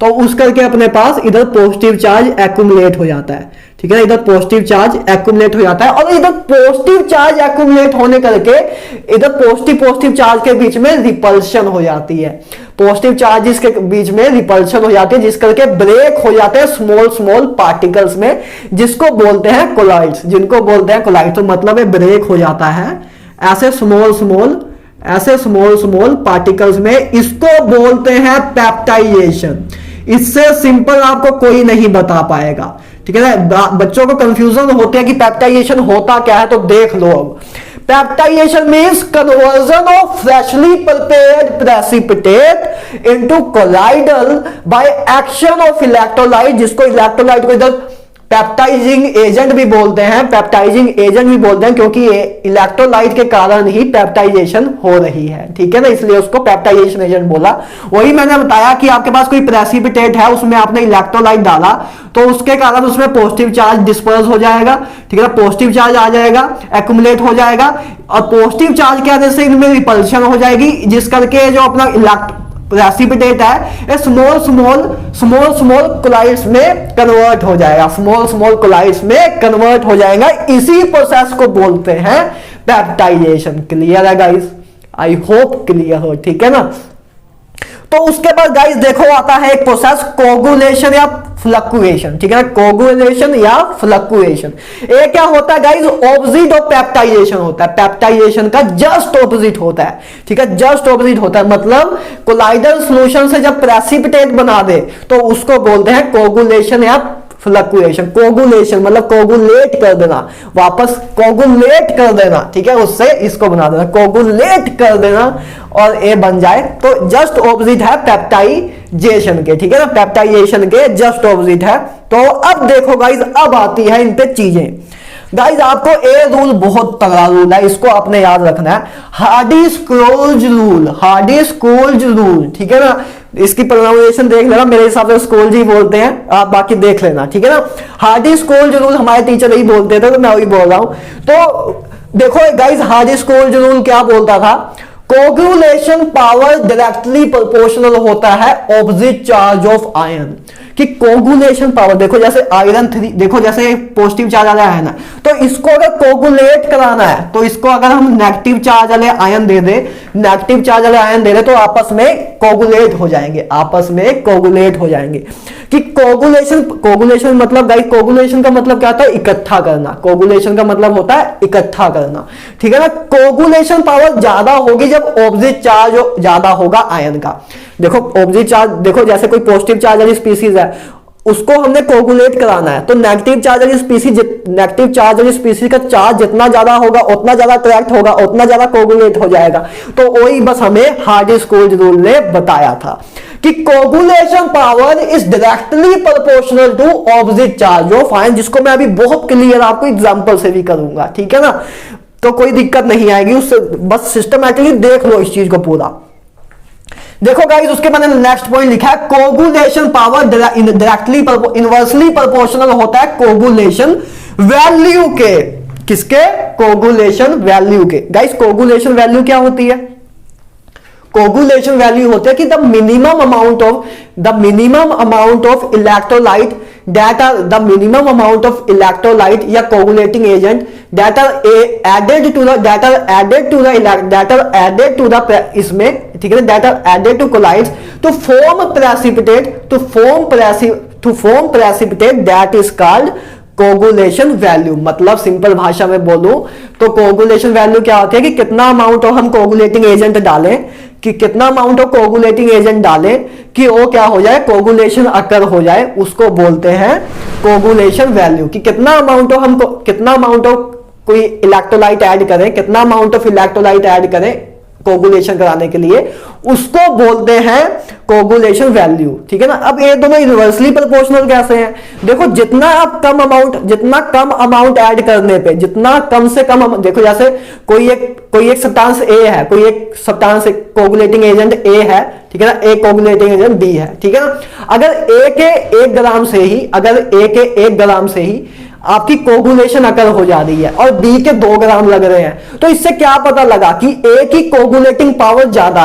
तो उस करके अपने पास इधर पॉजिटिव चार्ज एक्यूमुलेट हो जाता है, ठीक है ना, इधर पॉजिटिव चार्ज एक्यूमुलेट हो जाता है। और इधर पॉजिटिव चार्ज एक्यूमुलेट होने करके इधर पॉजिटिव चार्ज के बीच में रिपल्शन हो जाती है, पॉजिटिव चार्जेस के बीच में रिपल्शन हो जाती है, जिस करके ब्रेक हो जाते हैं स्मॉल पार्टिकल्स में, जिसको बोलते हैं कोलाइड्स, जिनको बोलते हैं कोलाइड। तो मतलब ब्रेक हो जाता है ऐसे स्मॉल पार्टिकल्स में, इसको बोलते हैं पेप्टाइजेशन। इससे सिंपल आपको कोई नहीं बता पाएगा, ठीक है ना। बच्चों को कंफ्यूजन होते हैं कि पेप्टाइजेशन होता क्या है, तो देख लो अब। Peptization means conversion of freshly prepared precipitate into colloidal by action of electrolyte, जिसको इलेक्ट्रोलाइट को इधर पेप्टाइजिंग एजेंट भी बोलते हैं, क्योंकि इलेक्ट्रोलाइट के कारण ही पेप्टाइजेशन हो रही है, ठीक है ना, इसलिए उसको पेप्टाइजेशन एजेंट बोला। वही मैंने बताया कि आपके पास कोई प्रेसिपिटेट है, उसमें आपने इलेक्ट्रोलाइट डाला, तो उसके कारण उसमें पॉजिटिव चार्ज डिस्पर्स हो जाएगा, ठीक है ना, पॉजिटिव चार्ज आ जाएगा, एक्यूमुलेट हो जाएगा, और पॉजिटिव चार्ज के आने से इनमें रिपल्शन हो जाएगी, जिस करके जो अपना प्रेसिपिटेट है स्मॉल कोलाइड्स में कन्वर्ट हो जाएगा, स्मॉल कोलाइड्स में कन्वर्ट हो जाएगा। इसी प्रोसेस को बोलते हैं पेप्टाइजेशन। क्लियर है गाइस, आई होप क्लियर हो, ठीक है ना। तो उसके बाद गाइस देखो आता है एक प्रोसेस कोगुलेशन या फ्लक्चुएशन, ठीक है ना, कोगुलेशन या फ्लक्चुएशन। ये क्या होता है गाइस, ऑपोजिट ऑफ पेप्टाइजेशन होता है, पेप्टाइजेशन का जस्ट ऑपोजिट होता है, ठीक है, जस्ट ऑपोजिट होता है। मतलब कोलाइडल सॉल्यूशन से जब प्रेसिपिटेट बना दे तो उसको बोलते हैं कोगुलेशन या फ्लक्चुएशन। कोगुलेशन मतलब कोगुलेट कर देना, वापस कोगुलेट कर देना, ठीक है, उससे इसको बना देना, कोगुलेट कर देना और ए बन जाए। तो जस्ट ऑपोजिट है पेप्टाइजेशन के, ठीक है ना, पेप्टाइजेशन के जस्ट ऑपोजिट है। तो अब देखो गाइज, अब आती है इन पे चीजें। गाइज आपको ए रूल बहुत तगड़ा रूल है, इसको आपने याद रखना है, हार्डी-स्क्रोल्ज रूल, ठीक है ना। इसकी प्रोनाउंसिएशन देख लेना, मेरे हिसाब से स्कोल्ज ही बोलते हैं, आप बाकी देख लेना, ठीक है ना। हार्डी-स्क्रोल्ज रूल हमारे टीचर नहीं बोलते थे, तो मैं वही बोल रहा हूं। तो देखो गाइज हार्डी-स्क्रोल्ज रूल क्या बोलता था, कोगुलेशन पावर डायरेक्टली प्रोपोर्शनल होता है ऑपोजिट चार्ज ऑफ आयन। कि कोगुलेशन पावर देखो, जैसे आयरन 3, देखो जैसे पॉजिटिव चार्ज वाला है ना, तो इसको अगर कोगुलेट कराना है, तो इसको अगर हम नेगेटिव चार्ज वाले आयन दे दे, तो आपस में कोगुलेट हो जाएंगे, कि कोगुलेशन मतलब गाइस, कोगुलेशन का मतलब क्या होता है, इकट्ठा करना। कोगुलेशन का मतलब होता है इकट्ठा करना, ठीक है ना। कोगुलेशन पावर ज्यादा होगी जब ऑपोजिट चार्ज ज्यादा होगा आयन का। देखो ऑपोजिट चार्ज, देखो जैसे कोई पॉजिटिव चार्ज वाली स्पीसीज है, उसको हमने कोगुलेट कराना है, तो नेगेटिव चार्ज वाली स्पीसीज का चार्ज जितना ज्यादा होगा उतना ज्यादा अट्रैक्ट होगा, उतना ज्यादा कोगुलेट हो जाएगा। तो वही बस हमें हार्डी-स्क्रोल्ज रूल ने बताया था कि coagulation power is directly proportional to opposite charge of ion, जिसको मैं अभी बहुत क्लियर आपको एग्जांपल से भी करूंगा, ठीक है ना। तो कोई दिक्कत नहीं आएगी उससे, बस सिस्टमैटिकली देख लो इस चीज को पूरा। देखो गाइस, उसके बाद नेक्स्ट पॉइंट लिखा है, coagulation power directly inversely proportional होता है कोगुलेशन वैल्यू के। किसके? कोगुलेशन वैल्यू के। गाइस कोगुलेशन वैल्यू क्या होती है? कोगुलेशन वैल्यू होते हैं कि the minimum amount of electrolyte that are the minimum amount of electrolyte या coagulating agent that are added to the इसमें, ठीक है, that are added to colloids to form precipitate that is called coagulation value. मतलब सिंपल भाषा में बोलूं तो कोगुलेशन वैल्यू क्या होती है कि कितना अमाउंट ऑफ हम कोगुलेटिंग एजेंट डालें, कि कितना अमाउंट ऑफ कोगुलेटिंग एजेंट डालें कि वो क्या हो जाए, कोगुलेशन अकर हो जाए, उसको बोलते हैं कोगुलेशन वैल्यू। कि कितना अमाउंट ऑफ कोई इलेक्ट्रोलाइट ऐड करें, कितना अमाउंट ऑफ इलेक्ट्रोलाइट ऐड करें कोगुलेशन कराने के लिए, उसको बोलते हैं कोगुलेशन वैल्यू। ठीक है ना। अब ये दोनों इनवर्सली प्रोपोर्शनल कैसे हैं? देखो जितना कम अमाउंट ऐड करने पे, जितना कम से कम, देखो जैसे कोई एक सब्सटेंस ए है, कोई एक सब्सटेंस कोगुलेटिंग एजेंट ए है, ठीक है ना, एक कोगुलेटिंग एजेंट बी है, ठीक है ना। अगर ए के 1 ग्राम से ही आपकी कोगुलेशन अकर हो जा रही है और बी के 2 ग्राम लग रहे हैं, तो इससे क्या पता लगा कि ए की कोगुलेटिंग पावर ज्यादा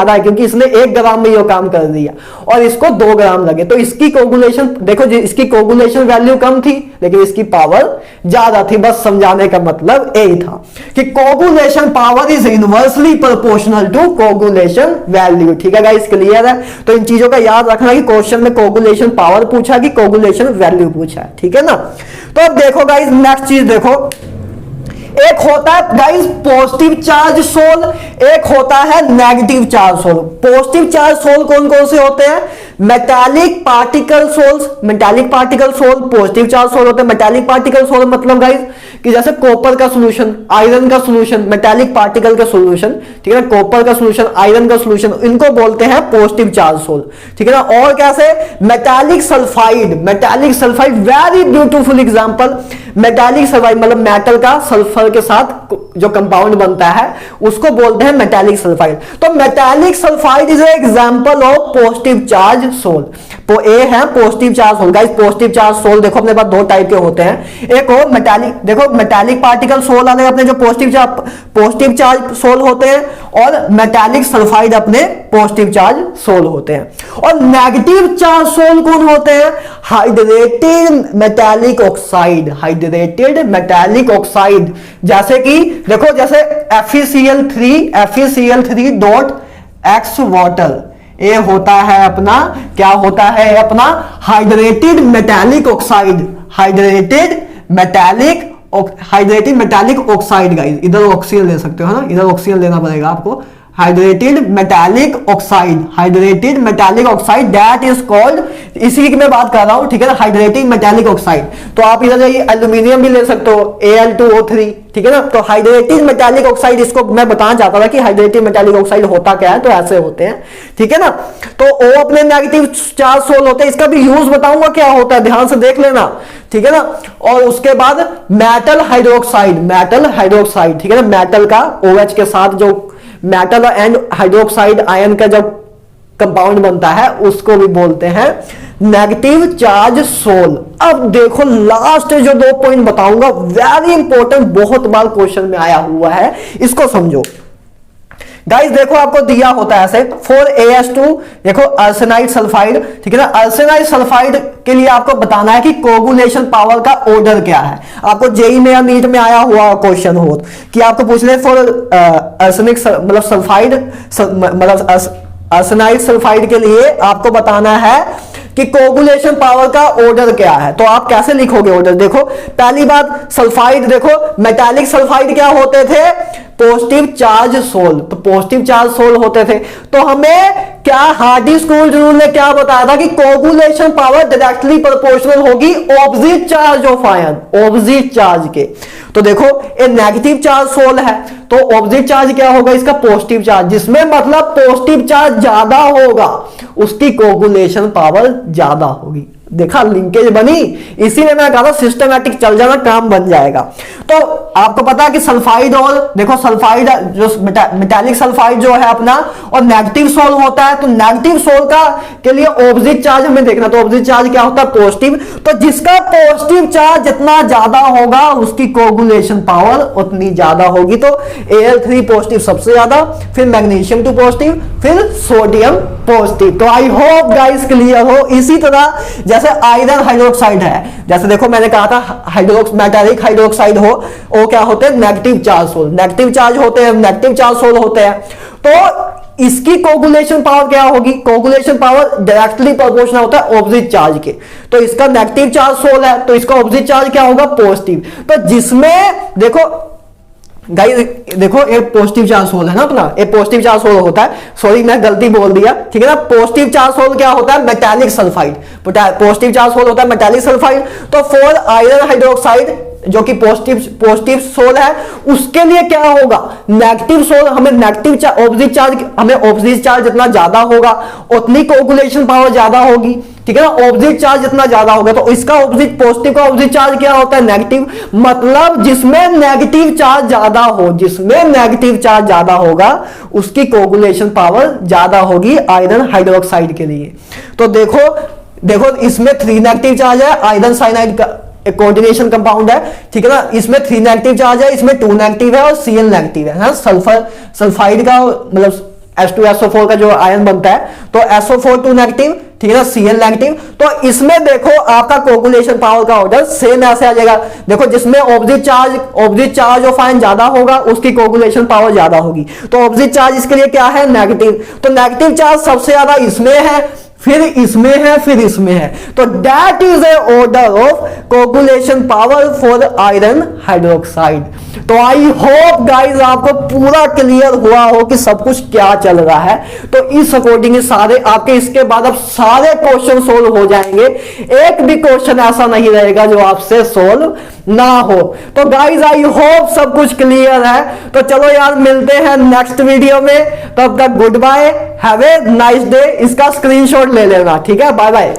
है, क्योंकि इसने 1 ग्राम में ये काम कर दिया और इसको 2 ग्राम लगे, तो इसकी कोगुलेशन, देखो इसकी कोगुलेशन वैल्यू कम थी लेकिन इसकी पावर ज्यादा थी। बस समझाने का मतलब यही था कि coagulation power is inversely proportional to coagulation value. ठीक है गाइस, क्लियर है? तो इन चीजों का याद रखना कि क्वेश्चन में कोगुलेशन पावर पूछा कि कोगुलेशन वैल्यू पूछा है, ठीक है ना। तो अब देखो गाइस, नेक्स्ट चीज देखो, एक होता है गाइस पॉजिटिव चार्ज सोल, एक होता है negative charge sol. Positive charge sol कौन कौन से होते हैं? Metallic particle sols, positive charge sol होते हैं। मेटालिक पार्टिकल सोल मतलब गाइस कि जैसे कॉपर का सॉल्यूशन, आयरन का सॉल्यूशन, मेटालिक पार्टिकल का सॉल्यूशन, ठीक है ना, कॉपर का सॉल्यूशन, आयरन का सॉल्यूशन, इनको बोलते हैं पॉजिटिव चार्ज सोल, ठीक है ना। और कैसे? Metallic sulphide, very beautiful example, metallic sulphide मतलब मेटल का सल्फर के साथ जो कंपाउंड बनता है उसको बोलते हैं मेटालिक सल्फाइड। तो metallic sulphide is example of positive charge sol. तो ए है positive charge sol. Guys positive charge sol देखो अपने पास 2 टाइप के होते हैं, एक हो मेटालिक, देखो मेटालिक पार्टिकल सोल आने अपने जो पॉजिटिव चार्ज सोल होते हैं, और मेटालिक सल्फाइड अपने पॉजिटिव चार्ज सोल होते हैं। और नेगेटिव चार्ज सोल कौन होते हैं? हाइड्रेटेड मेटालिक ऑक्साइड, जैसे कि देखो जैसे FeCl3 डॉट X वाटर, ये होता है अपना, क्या होता है अपना? Hydrated metallic oxide, hydrated metallic oxide. Guys इधर ऑक्सीजन ले सकते हो ना, इधर ऑक्सीजन लेना पड़ेगा आपको। Hydrated metallic oxide that is called, इसी की मैं बात कर रहा हूं, ठीक है ना, हाइड्रेटेड मेटालिक ऑक्साइड। तो आप इधर जाइए एल्यूमिनियम भी ले सकते हो, Al2O3, ठीक है ना। तो हाइड्रेटेड मेटालिक ऑक्साइड, इसको मैं बताना चाहता था कि हाइड्रेटेड मेटालिक ऑक्साइड होता क्या है, तो ऐसे होते हैं, ठीक है ना। तो वो अपने नेगेटिव चार्ज सोल होते हैं, इसका भी यूज बताऊंगा क्या होता है, ध्यान से देख लेना, ठीक है ना। और उसके बाद मेटल हाइड्रोक्साइड, ठीक है ना, मेटल का OH के साथ जो मेटल एंड हाइड्रोक्साइड आयन का जब कंपाउंड बनता है उसको भी बोलते हैं नेगेटिव चार्ज सोल। अब देखो लास्ट जो 2 पॉइंट बताऊंगा, वेरी इंपॉर्टेंट, बहुत बार क्वेश्चन में आया हुआ है, इसको समझो। गाइस देखो आपको दिया होता है ऐसे 4AS2, देखो आर्सेनाइड सल्फाइड, ठीक है ना। आर्सेनाइड सल्फाइड के लिए आपको बताना है कि कोगुलेशन पावर का ऑर्डर क्या है। आपको जेई में या नीट में आया हुआ क्वेश्चन हो कि आपको पूछ ले फॉर आर्सेनिक मतलब सल्फाइड, मतलब आर्सेनाइड सल्फाइड के लिए आपको बताना है कि कोगुलेशन पावर का ऑर्डर क्या है। तो आप कैसे लिखोगे ऑर्डर? देखो पहली बात सल्फाइड, देखो मेटालिक सल्फाइड क्या होते थे? पॉजिटिव चार्ज सोल, तो पॉजिटिव चार्ज सोल होते थे। तो हमें क्या हार्डी स्कूल रूल ने क्या बताया था कि कोगुलेशन पावर डायरेक्टली प्रोपोर्शनल होगी opposite charge of ion, opposite charge के। तो देखो ये नेगेटिव चार्ज सोल है, तो ऑपोजिट चार्ज क्या होगा इसका? पॉजिटिव चार्ज, जिसमें मतलब पॉजिटिव चार्ज ज्यादा होगा उसकी कोगुलेशन पावर ज्यादा होगी। देखा लिंकेज बनी, इसीलिए मैं कहा था सिस्टमैटिक चल जाना, काम बन जाएगा। तो आपको पता है कि सल्फाइड और देखो सल्फाइड जो मेटालिक सल्फाइड जो है अपना और नेगेटिव सोल होता है, तो नेगेटिव सोल का के लिए ऑपोजिट चार्ज हमें देखना, तो ऑपोजिट चार्ज क्या होता है पॉजिटिव। तो जिसका पॉजिटिव चार्ज जितना ज्यादा होगा उसकी कोगुलेशन पावर उतनी ज्यादा होगी। तो Al3 पॉजिटिव सबसे ज्यादा, फिर मैग्नीशियम 2 पॉजिटिव, फिर सोडियम पॉजिटिव। तो आई होप गाइस क्लियर हो। इसी तरह जैसे आयरन हाइड्रोक्साइड है, जैसे देखो मैंने कहा था मेटालिक हाइड्रोक्साइड हो, वो क्या होते हैं negative charge sol, negative charge होते हैं, नेगेटिव चार्ज सोल होते हैं। तो इसकी कोगुलेशन पावर क्या होगी, कोगुलेशन पावर डायरेक्टली प्रोपोर्शनल होता है ऑपोजिट चार्ज के। तो इसका नेगेटिव चार्ज सोल है तो इसका ऑपोजिट चार्ज क्या होगा पॉजिटिव। तो जिसमें देखो गाइस देखो ये पॉजिटिव चार्ज सोल है ना अपना, ये पॉजिटिव चार्ज सोल होता है, सॉरी मैं गलती बोल दिया, ठीक है ना। पॉजिटिव चार्ज सोल क्या होता है metallic sulphide, positive charge sol होता है मेटालिक सल्फाइड। तो फॉर आयरन हाइड्रोक्साइड जो कि पॉजिटिव सोल है उसके लिए क्या होगा नेगेटिव सोल, हमें नेगेटिव ऑपोजिट चार्ज, हमें ऑपोजिट चार्ज जितना ज्यादा होगा उतनी कोगुलेशन पावर ज्यादा होगी, ठीक है ना। ऑपोजिट चार्ज जितना ज्यादा होगा तो इसका ऑपोजिट, पॉजिटिव का ऑपोजिट चार्ज क्या होता है नेगेटिव। मतलब जिसमें नेगेटिव चार्ज ज्यादा हो, जिसमें नेगेटिव चार्ज ज्यादा होगा उसकी कोगुलेशन पावर ज्यादा होगी आयरन हाइड्रोक्साइड के लिए। तो देखो इसमें 3 नेगेटिव चार्ज है, आयरन साइनाइड का कोऑर्डिनेशन कंपाउंड है, ठीक है ना। इसमें 3 नेगेटिव चार्ज है, इसमें 2 नेगेटिव है और Cl नेगेटिव है। सल्फाइड का मतलब H2SO4 का जो आयन बनता है तो SO4 2 नेगेटिव, ठीक है ना, Cl नेगेटिव। तो इसमें देखो आपका कोगुलेशन पावर का ऑर्डर सेम ऐसे आ जाएगा। देखो जिसमें ऑपोजिट चार्ज ऑफ आयन ज्यादा होगा उसकी कोगुलेशन पावर ज्यादा होगी। तो ऑपोजिट चार्ज इसके लिए क्या है नेगेटिव। तो नेगेटिव चार्ज सबसे ज्यादा इसमें है, फिर इसमें है, फिर इसमें है। तो that is a order of coagulation power for iron hydroxide. तो आई होप गाइज आपको पूरा क्लियर हुआ हो कि सब कुछ क्या चल रहा है। तो इस अकॉर्डिंग सारे आपके इसके बाद अब सारे क्वेश्चन सोल्व हो जाएंगे, एक भी क्वेश्चन ऐसा नहीं रहेगा जो आपसे सोल्व ना हो। तो गाइज आई होप सब कुछ क्लियर है। तो चलो यार मिलते हैं नेक्स्ट वीडियो में, तब तक goodbye, have a nice day. इसका स्क्रीनशॉट ले लेना, ठीक है, बाय बाय।